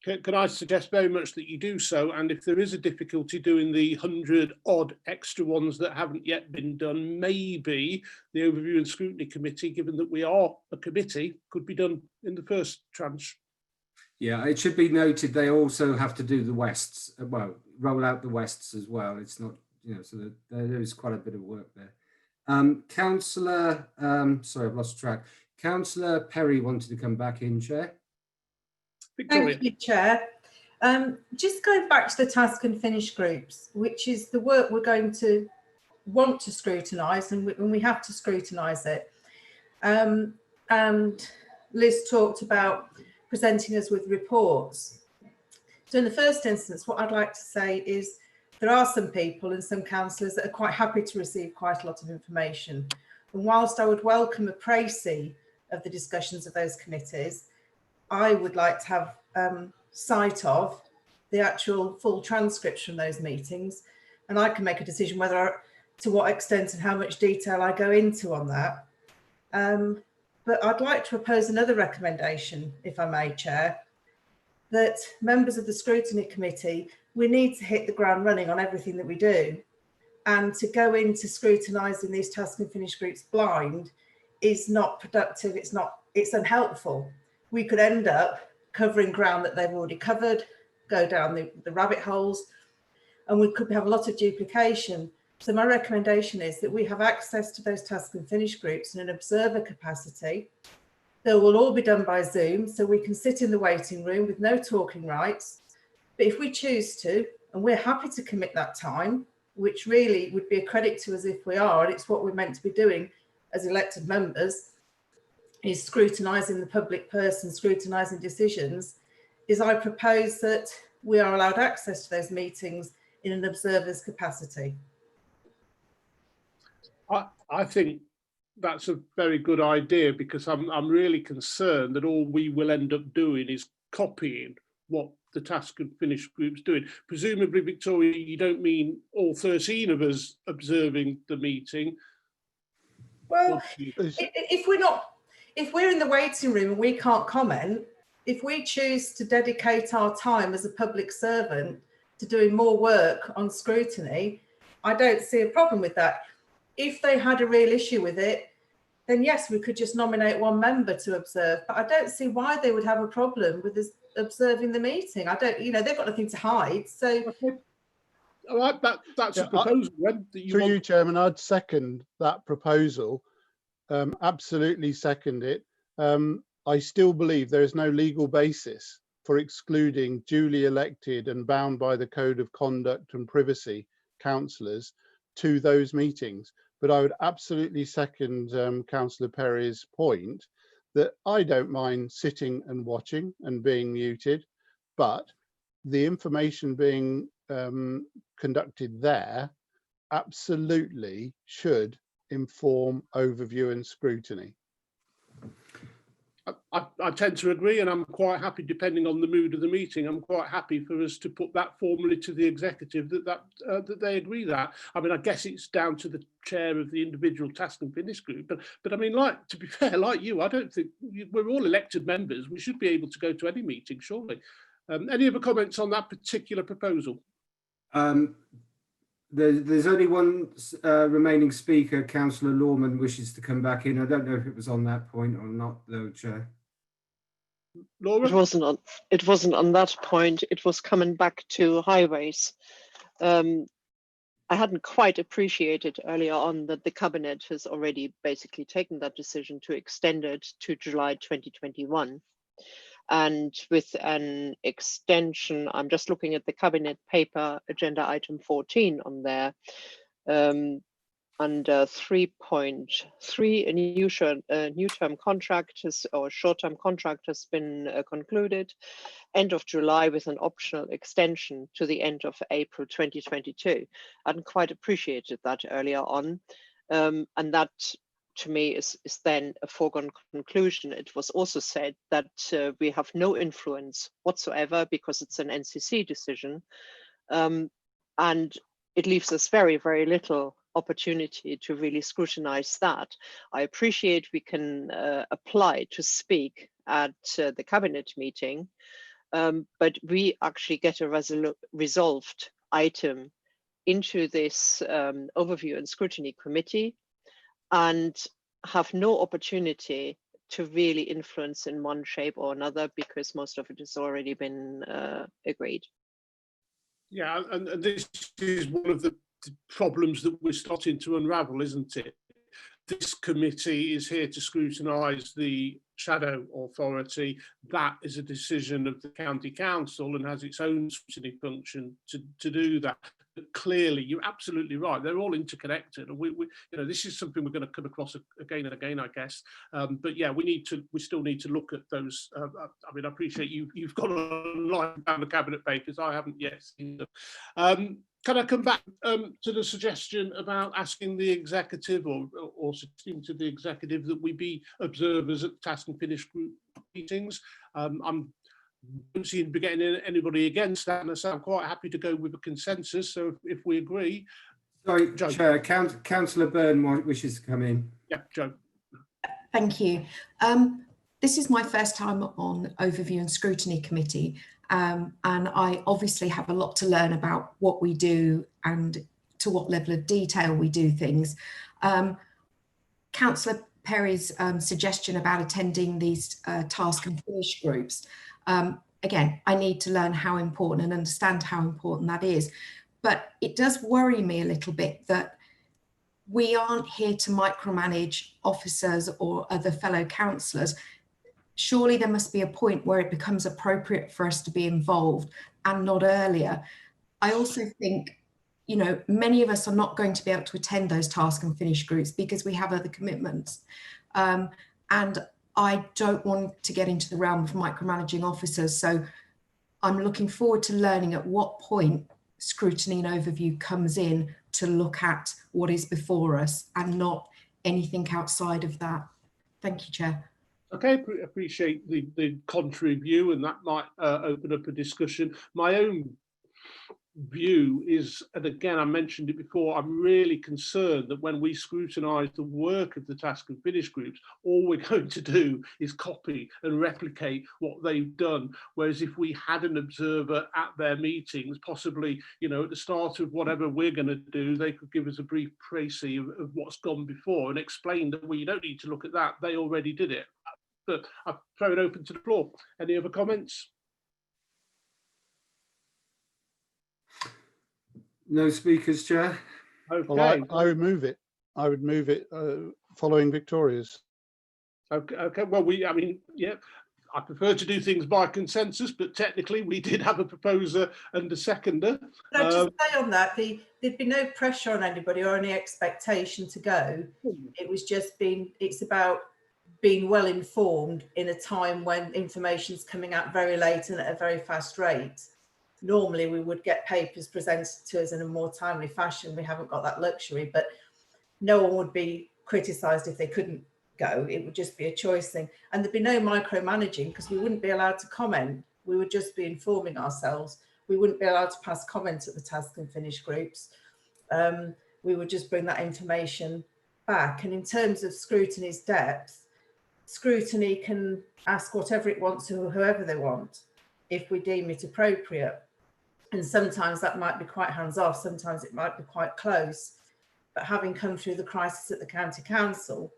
Can I suggest very much that you do so? And if there is a difficulty doing the 100 odd extra ones that haven't yet been done, maybe the Overview and Scrutiny Committee, given that we are a committee, could be done in the first tranche. Yeah, it should be noted they also have to do the Wests, well, roll out the Wests as well. It's not, so there is quite a bit of work there. Councillor, sorry, I've lost track. Councillor Perry wanted to come back in, Chair. Victoria. Thank you, Chair. Just going back to the task and finish groups, which is the work we're going to want to scrutinise, and we have to scrutinise it. And Liz talked about presenting us with reports. So in the first instance, what I'd like to say is there are some people and some councillors that are quite happy to receive quite a lot of information. And whilst I would welcome a précis of the discussions of those committees, I would like to have sight of the actual full transcripts from those meetings, and I can make a decision whether, to what extent and how much detail I go into on that. But I'd like to propose another recommendation, if I may, Chair, that members of the Scrutiny Committee, we need to hit the ground running on everything that we do, and to go into scrutinising these task and finish groups blind is not productive. It's unhelpful. We could end up covering ground that they've already covered, go down the rabbit holes, and we could have a lot of duplication. So my recommendation is that we have access to those task and finish groups in an observer capacity. They will all be done by Zoom, so we can sit in the waiting room with no talking rights. But if we choose to, and we're happy to commit that time, which really would be a credit to us if we are, and it's what we're meant to be doing as elected members, is scrutinising the public person, scrutinising decisions, is I propose that we are allowed access to those meetings in an observer's capacity. I think that's a very good idea, because I'm really concerned that all we will end up doing is copying what the task and finish group's doing. Presumably, Victoria, you don't mean all 13 of us observing the meeting. Well, if we're in the waiting room and we can't comment, if we choose to dedicate our time as a public servant to doing more work on scrutiny, I don't see a problem with that. If they had a real issue with it, then yes, we could just nominate one member to observe. But I don't see why they would have a problem with us observing the meeting. I don't, they've got nothing to hide. So All right, that's a proposal then. Through you, Chairman, I'd second that proposal. Absolutely second it. I still believe there is no legal basis for excluding duly elected and bound by the Code of Conduct and Privacy councillors to those meetings. But I would absolutely second Councillor Perry's point that I don't mind sitting and watching and being muted, but the information being conducted there absolutely should inform overview and scrutiny. I tend to agree, and I'm quite happy, depending on the mood of the meeting, I'm quite happy for us to put that formally to the executive that they agree that. I mean, I guess it's down to the chair of the individual task and finish group, but I mean, like, to be fair, like you, I don't think we're all elected members. We should be able to go to any meeting, surely. Any other comments on that particular proposal? There's only one remaining speaker. Councillor Lawman wishes to come back in. I don't know if it was on that point or not, though, Chair. Laura? It wasn't on that point. It was coming back to highways. I hadn't quite appreciated earlier on that the cabinet has already basically taken that decision to extend it to July 2021. And with an extension, I'm just looking at the cabinet paper, agenda item 14 on there, under 3.3, a new term contract or short-term contract has been concluded, end of July, with an optional extension to the end of April 2022. I hadn't quite appreciated that earlier on, and that to me is then a foregone conclusion. It was also said that we have no influence whatsoever because it's an NCC decision, and it leaves us very, very little opportunity to really scrutinize that. I appreciate we can apply to speak at the cabinet meeting, but we actually get a resolved item into this overview and scrutiny committee, and have no opportunity to really influence in one shape or another because most of it has already been agreed. Yeah, and this is one of the problems that we're starting to unravel, isn't it? This committee is here to scrutinise the shadow authority. That is a decision of the county council and has its own scrutiny function to do that. But clearly, you're absolutely right. They're all interconnected, and we this is something we're going to come across again and again, I guess. But yeah, we still need to look at those. I mean, I appreciate you've got online down the cabinet papers. I haven't yet seen them. Can I come back to the suggestion about asking the executive or suggesting to the executive that we be observers at task and finish group meetings? I don't seem to be getting anybody against that, and so I'm quite happy to go with a consensus. So if we agree. Sorry, Joe. Chair, Councillor Byrne wishes to come in. Yeah, Joe. Thank you. This is my first time on Overview and Scrutiny Committee, and I obviously have a lot to learn about what we do and to what level of detail we do things. Councillor Perry's suggestion about attending these task and finish groups, again, I need to learn how important and understand how important that is. But it does worry me a little bit that we aren't here to micromanage officers or other fellow councillors. Surely there must be a point where it becomes appropriate for us to be involved and not earlier. I also think, many of us are not going to be able to attend those task and finish groups because we have other commitments. And I don't want to get into the realm of micromanaging officers. So I'm looking forward to learning at what point scrutiny and overview comes in to look at what is before us and not anything outside of that. Thank you, Chair. Okay, appreciate the contrary view, and that might open up a discussion. My own view is, and again, I mentioned it before, I'm really concerned that when we scrutinise the work of the task and finish groups, all we're going to do is copy and replicate what they've done. Whereas if we had an observer at their meetings, possibly, at the start of whatever we're going to do, they could give us a brief précis of what's gone before and explain that you don't need to look at that, they already did it. But I'll throw it open to the floor. Any other comments? No speakers, Chair. Okay. Well, I would move it. I would move it following Victoria's. Okay. Okay. Well, I mean, yeah, I prefer to do things by consensus, but technically we did have a proposer and a seconder. Can I just say on that, there'd be no pressure on anybody or any expectation to go. It was just it's about being well informed in a time when information's coming out very late and at a very fast rate. Normally we would get papers presented to us in a more timely fashion. We haven't got that luxury, but no one would be criticised if they couldn't go. It would just be a choice thing. And there'd be no micromanaging because we wouldn't be allowed to comment. We would just be informing ourselves. We wouldn't be allowed to pass comments at the task and finish groups. We would just bring that information back. And in terms of scrutiny's depth, Scrutiny can ask whatever it wants to whoever they want if we deem it appropriate. And sometimes that might be quite hands-off, sometimes it might be quite close. But having come through the crisis at the County Council,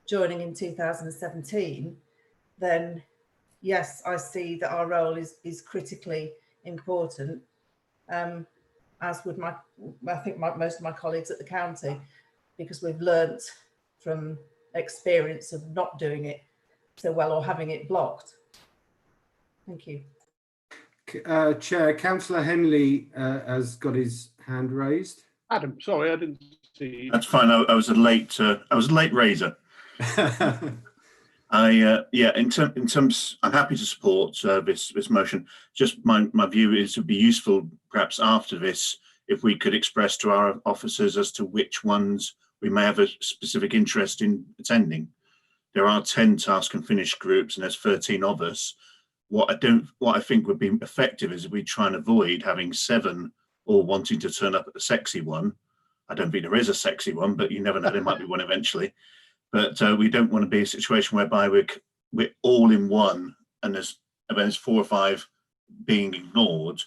joining in 2017, then yes, I see that our role is critically important, as would I think most of my colleagues at the county, because we've learnt from experience of not doing it so well or having it blocked. Thank you. Chair, Councillor Henley has got his hand raised. Adam, sorry, I didn't see you. That's fine. I was a late raiser. In terms, I'm happy to support this motion. Just my view is it would be useful, perhaps after this, if we could express to our officers as to which ones we may have a specific interest in attending. There are 10 task and finish groups, and there's 13 of us. What I think would be effective is if we try and avoid having 7 all wanting to turn up at the sexy one. I don't think there is a sexy one, but you never know, there might be one eventually. But we don't want to be a situation whereby we're all in one and there's 4 or 5 being ignored,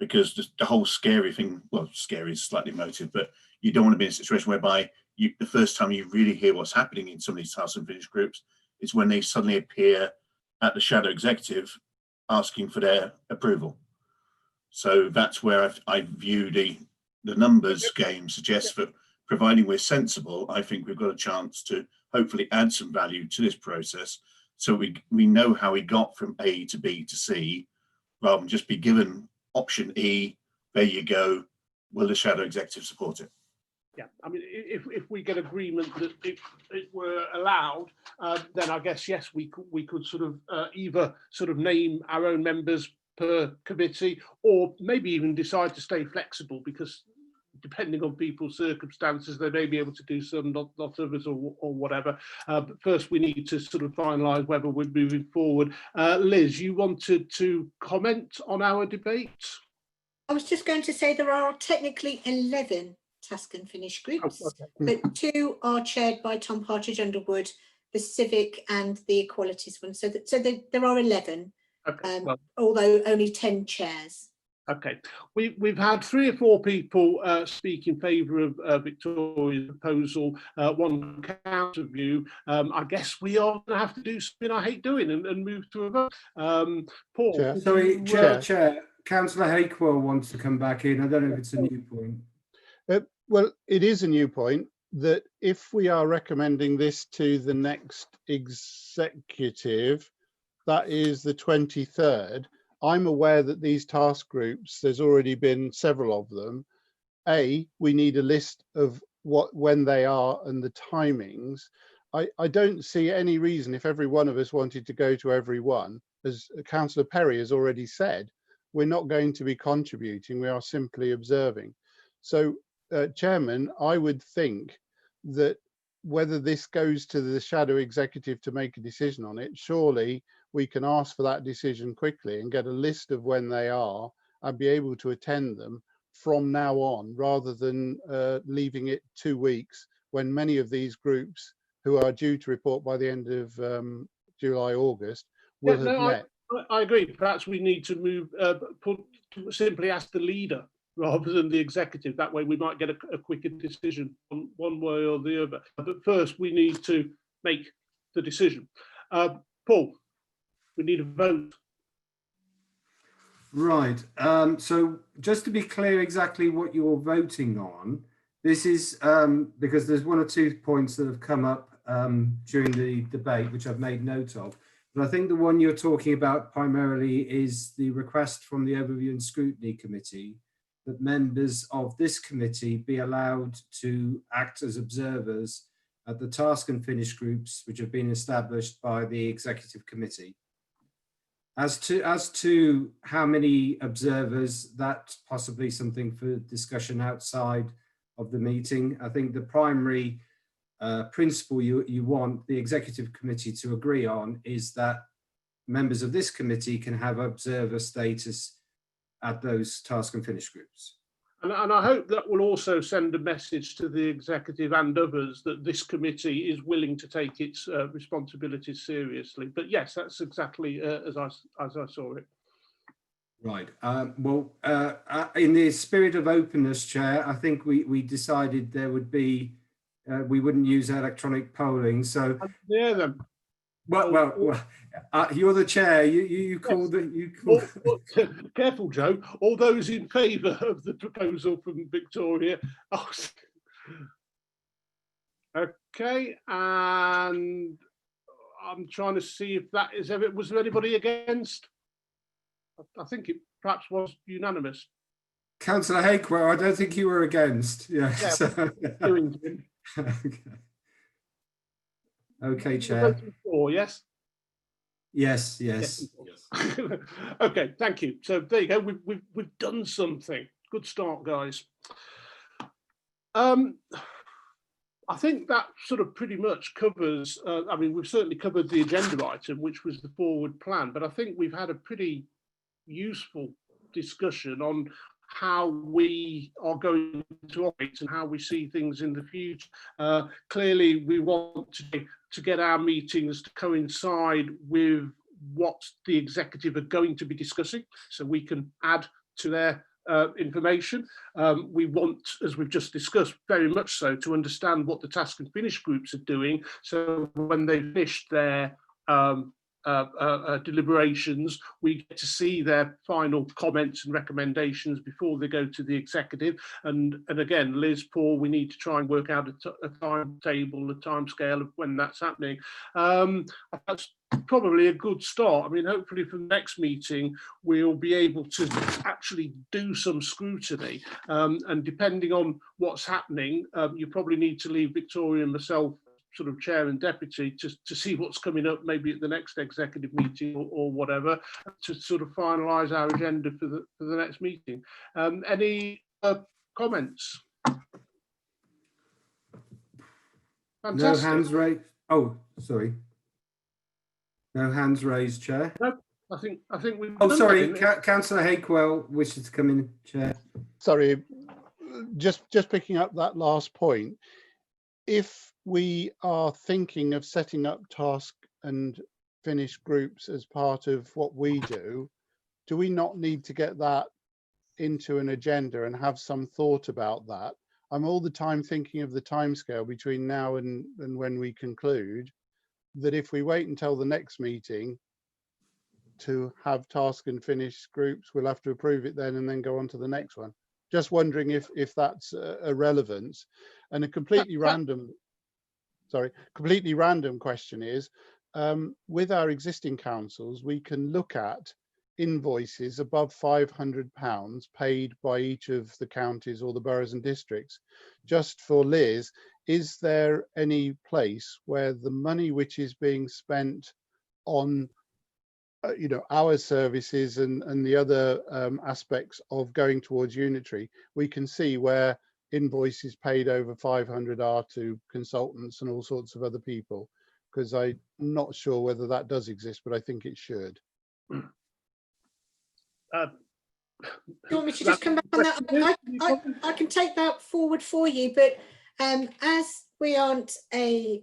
because the whole scary thing, well, scary is slightly emotive, but you don't want to be in a situation whereby the first time you really hear what's happening in some of these task and finish groups is when they suddenly appear at the shadow executive asking for their approval. So that's where I view the numbers game suggests that providing we're sensible, I think we've got a chance to hopefully add some value to this process, so we know how we got from A to B to C, rather than just be given option E, there you go, will the shadow executive support it? Yeah, I mean, if we get agreement that it were allowed, then I guess, yes, we could sort of either sort of name our own members per committee, or maybe even decide to stay flexible, because depending on people's circumstances, they may be able to do some, not others, or whatever. But first, we need to sort of finalise whether we're moving forward. Liz, you wanted to comment on our debate? I was just going to say there are technically 11 task and finish groups, but 2 are chaired by Tom Partridge Underwood, the civic and the equalities one. So there are 11, although only 10 chairs. Okay, we've had 3 or 4 people speak in favour of Victoria's proposal, one counter view. I guess we are going to have to do something I hate doing and move to a vote. Paul. Chair. Sorry, Chair. Councillor Hakewell wants to come back in. I don't know if it's a new point. Well, it is a new point that if we are recommending this to the next executive, that is the 23rd. I'm aware that these task groups, there's already been several of them. We need a list of when they are and the timings. I don't see any reason, if every one of us wanted to go to every one, as Councillor Perry has already said, we're not going to be contributing, we are simply observing. So, Chairman, I would think that whether this goes to the shadow executive to make a decision on it, surely we can ask for that decision quickly and get a list of when they are and be able to attend them from now on, rather than leaving it 2 weeks when many of these groups who are due to report by the end of July, August will have met. I agree. Perhaps we need to move, simply ask the leader rather than the executive. That way we might get a quicker decision on one way or the other. But first we need to make the decision. Paul, we need a vote. Right. So just to be clear exactly what you're voting on, this is because there's one or two points that have come up during the debate, which I've made note of. But I think the one you're talking about primarily is the request from the Overview and Scrutiny Committee that members of this committee be allowed to act as observers at the task and finish groups which have been established by the Executive Committee. As to how many observers, that's possibly something for discussion outside of the meeting. I think the primary principle you want the Executive Committee to agree on is that members of this committee can have observer status at those task and finish groups. And I hope that will also send a message to the executive and others that this committee is willing to take its responsibilities seriously. But yes, that's exactly as I saw it. Right. In the spirit of openness, Chair, I think we decided there would be we wouldn't use electronic polling. So yeah, then. Well, you're the chair. You called it. You called. Careful, Joe. All those in favour of the proposal from Victoria. Oh, okay, and I'm trying to see if that is ever. Was there anybody against? I think it perhaps was unanimous. Councillor Hakewell, I don't think you were against. Yeah. Yeah, So. Okay, Chair. For, yes? Yes. Okay, thank you. So there you go. We've done something. Good start, guys. I think that sort of pretty much covers. I mean, we've certainly covered the agenda item, which was the forward plan. But I think we've had a pretty useful discussion on how we are going to operate and how we see things in the future. Clearly, we want to get our meetings to coincide with what the executive are going to be discussing, so we can add to their information. We want, as we've just discussed, very much so to understand what the task and finish groups are doing, so when they finish their deliberations, we get to see their final comments and recommendations before they go to the executive. And again, Liz, Paul, we need to try and work out a timetable, a timescale of when that's happening. That's probably a good start. I mean, hopefully for the next meeting, we'll be able to actually do some scrutiny. And depending on what's happening, you probably need to leave Victoria and myself sort of chair and deputy to see what's coming up maybe at the next executive meeting or whatever, to sort of finalise our agenda for the next meeting. Any comments? Fantastic. No hands raised. Oh, sorry. No hands raised, Chair. No, I think we've. Oh, sorry. Councillor Hakewell wishes to come in, Chair. Sorry, just picking up that last point. If we are thinking of setting up task and finish groups as part of what we do we not need to get that into an agenda and have some thought about that? I'm all the time thinking of the timescale between now and when we conclude, that if we wait until the next meeting to have task and finish groups, we'll have to approve it then and then go on to the next one. Just wondering if that's a relevance. And a completely random question is, with our existing councils, we can look at invoices above £500 paid by each of the counties or the boroughs and districts. Just for Liz, is there any place where the money which is being spent on our services and the other aspects of going towards unitary, we can see where invoices paid over 500 are to consultants and all sorts of other people? Because I'm not sure whether that does exist, but I think it should. Do you want me to just come back on that? I can take that forward for you, but as we aren't an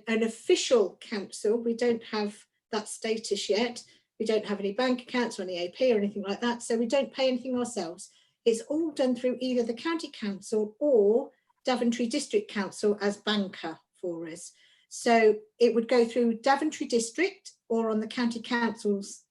official council, we don't have that status yet. We don't have any bank accounts or any AP or anything like that, so we don't pay anything ourselves. It's all done through either the county council or Daventry District Council as banker for us. So it would go through Daventry District or on the county council's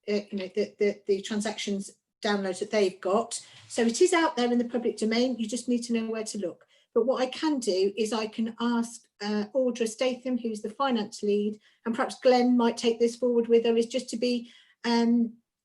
the transactions downloads that they've got. So it is out there in the public domain. You just need to know where to look. But what I can do is I can ask Audra Statham, who's the finance lead, and perhaps Glenn might take this forward with her, is just to be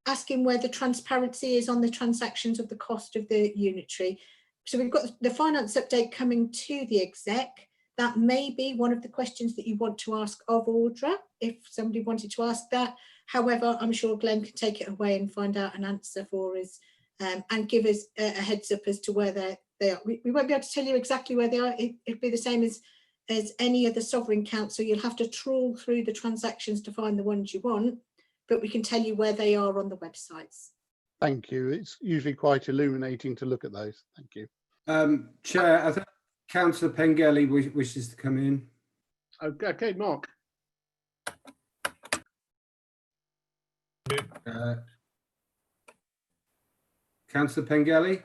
asking where the transparency is on the transactions of the cost of the unitary. So we've got the finance update coming to the exec. That may be one of the questions that you want to ask of Audra, if somebody wanted to ask that. However, I'm sure Glenn can take it away and find out an answer for us and give us a heads up as to where they are. We won't be able to tell you exactly where they are. It'll be the same as any other sovereign council. You'll have to trawl through the transactions to find the ones you want, but we can tell you where they are on the websites. Thank you. It's usually quite illuminating to look at those. Thank you. Chair, I think Councillor Pengelly wishes to come in. Okay, Mark. Councillor Pengelly?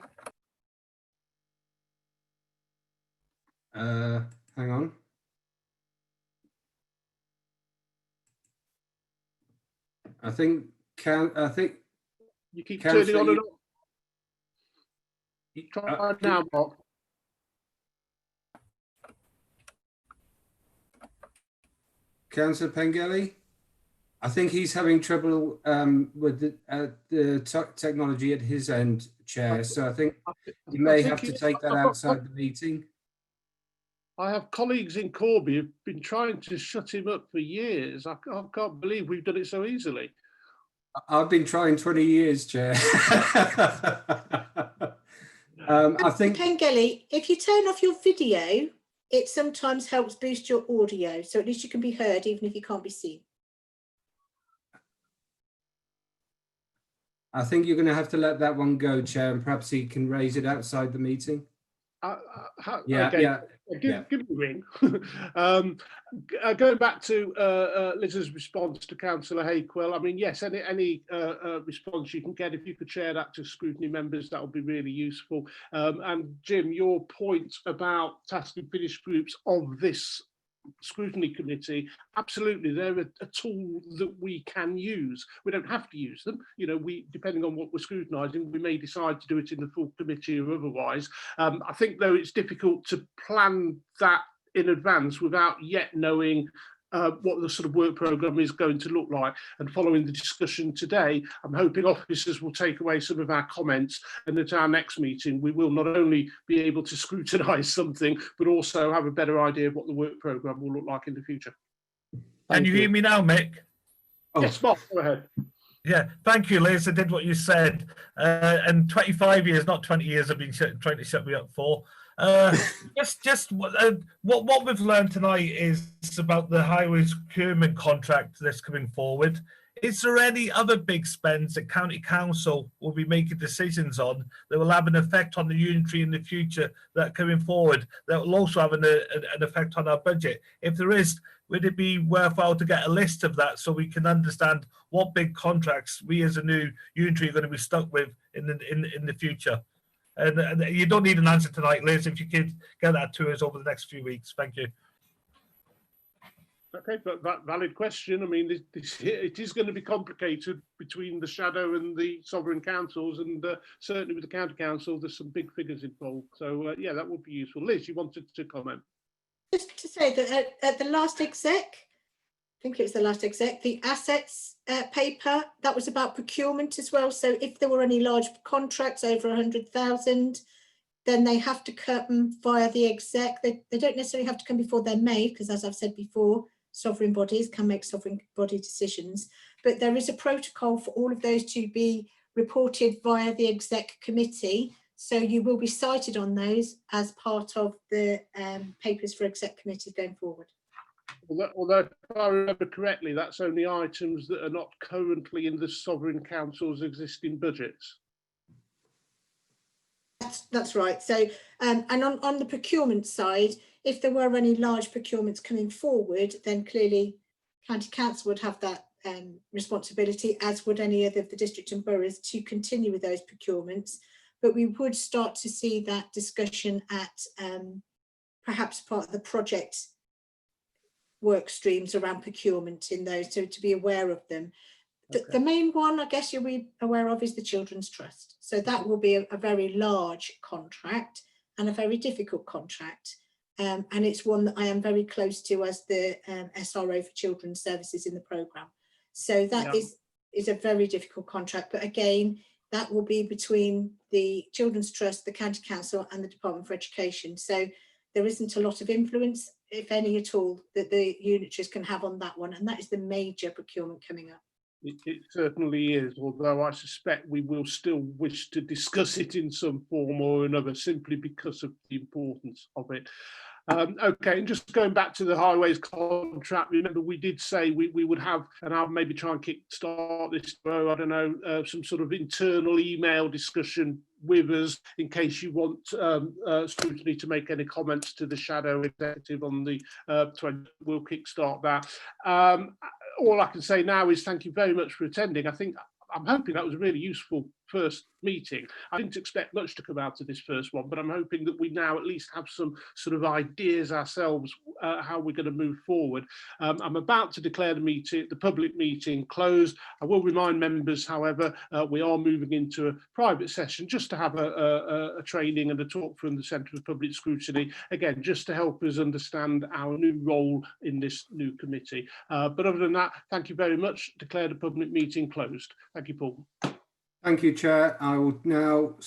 Hang on. I think you keep turning on and off. Try now, Mark. Councillor Pengelly? I think he's having trouble with the technology at his end, Chair. So I think you may have to take that outside the meeting. I have colleagues in Corby who've been trying to shut him up for years. I can't believe we've done it so easily. I've been trying 20 years, Chair. I think Pengelly, if you turn off your video, it sometimes helps boost your audio, so at least you can be heard even if you can't be seen. I think you're going to have to let that one go, Chair, and perhaps he can raise it outside the meeting. Give me a ring. Going back to Liz's response to Councillor Hakewill, I mean, yes, any response you can get, if you could share that to scrutiny members, that would be really useful. And Jim, your point about task and finish groups of this scrutiny committee, absolutely, they're a tool that we can use. We don't have to use them, you know, depending on what we're scrutinising, we may decide to do it in the full committee or otherwise. I think though it's difficult to plan that in advance without yet knowing what the sort of work programme is going to look like. And following the discussion today, I'm hoping officers will take away some of our comments, and at our next meeting we will not only be able to scrutinise something, but also have a better idea of what the work programme will look like in the future. Can you hear me now, Mick? Oh. Yes, Mark, go ahead. Yeah, thank you, Liz. I did what you said. And 25 years, not 20 years, I've been trying to shut me up for. What we've learned tonight is about the highways procurement contract that's coming forward. Is there any other big spends that County Council will be making decisions on that will have an effect on the unitary in the future that are coming forward, that will also have an effect on our budget? If there is, would it be worthwhile to get a list of that so we can understand what big contracts we as a new unitary are going to be stuck with in the future? And you don't need an answer tonight, Liz, if you could get that to us over the next few weeks. Thank you. Okay, but that valid question. I mean, it is going to be complicated between the shadow and the sovereign councils, and certainly with the county council, there's some big figures involved. So yeah, that would be useful. Liz, you wanted to comment? Just to say that at the last exec, I think it was the last exec, the assets paper, that was about procurement as well. So if there were any large contracts over 100,000, then they have to come via the exec. They don't necessarily have to come before they're made, because as I've said before, sovereign bodies can make sovereign body decisions. But there is a protocol for all of those to be reported via the exec committee. So you will be cited on those as part of the papers for exec committees going forward. Although if I remember correctly, that's only items that are not currently in the Sovereign Council's existing budgets. That's right. So, and on the procurement side, if there were any large procurements coming forward, then clearly County Council would have that responsibility, as would any other of the district and boroughs, to continue with those procurements. But we would start to see that discussion at perhaps part of the project work streams around procurement in those, so to be aware of them. The main one, I guess you'll be aware of, is the Children's Trust. So that will be a very large contract and a very difficult contract. And it's one that I am very close to as the SRO for Children's Services in the programme. So that is a very difficult contract. But again, that will be between the Children's Trust, the County Council and the Department for Education. So there isn't a lot of influence, if any at all, that the unitaries can have on that one. And that is the major procurement coming up. It certainly is, although I suspect we will still wish to discuss it in some form or another, simply because of the importance of it. Okay, and just going back to the highways contract, remember we did say we would have, and I'll maybe try and kick start this, I don't know, some sort of internal email discussion with us in case you want Scrutiny to make any comments to the shadow executive on the 20th. We'll kick start that. All I can say now is thank you very much for attending. I'm hoping that was a really useful first meeting. I didn't expect much to come out of this first one, but I'm hoping that we now at least have some sort of ideas ourselves how we're going to move forward. I'm about to declare the public meeting closed. I will remind members, however, we are moving into a private session just to have a training and a talk from the Centre for Public Scrutiny, again, just to help us understand our new role in this new committee. But other than that, thank you very much. Declare the public meeting closed. Thank you, Paul. Thank you, Chair. I will now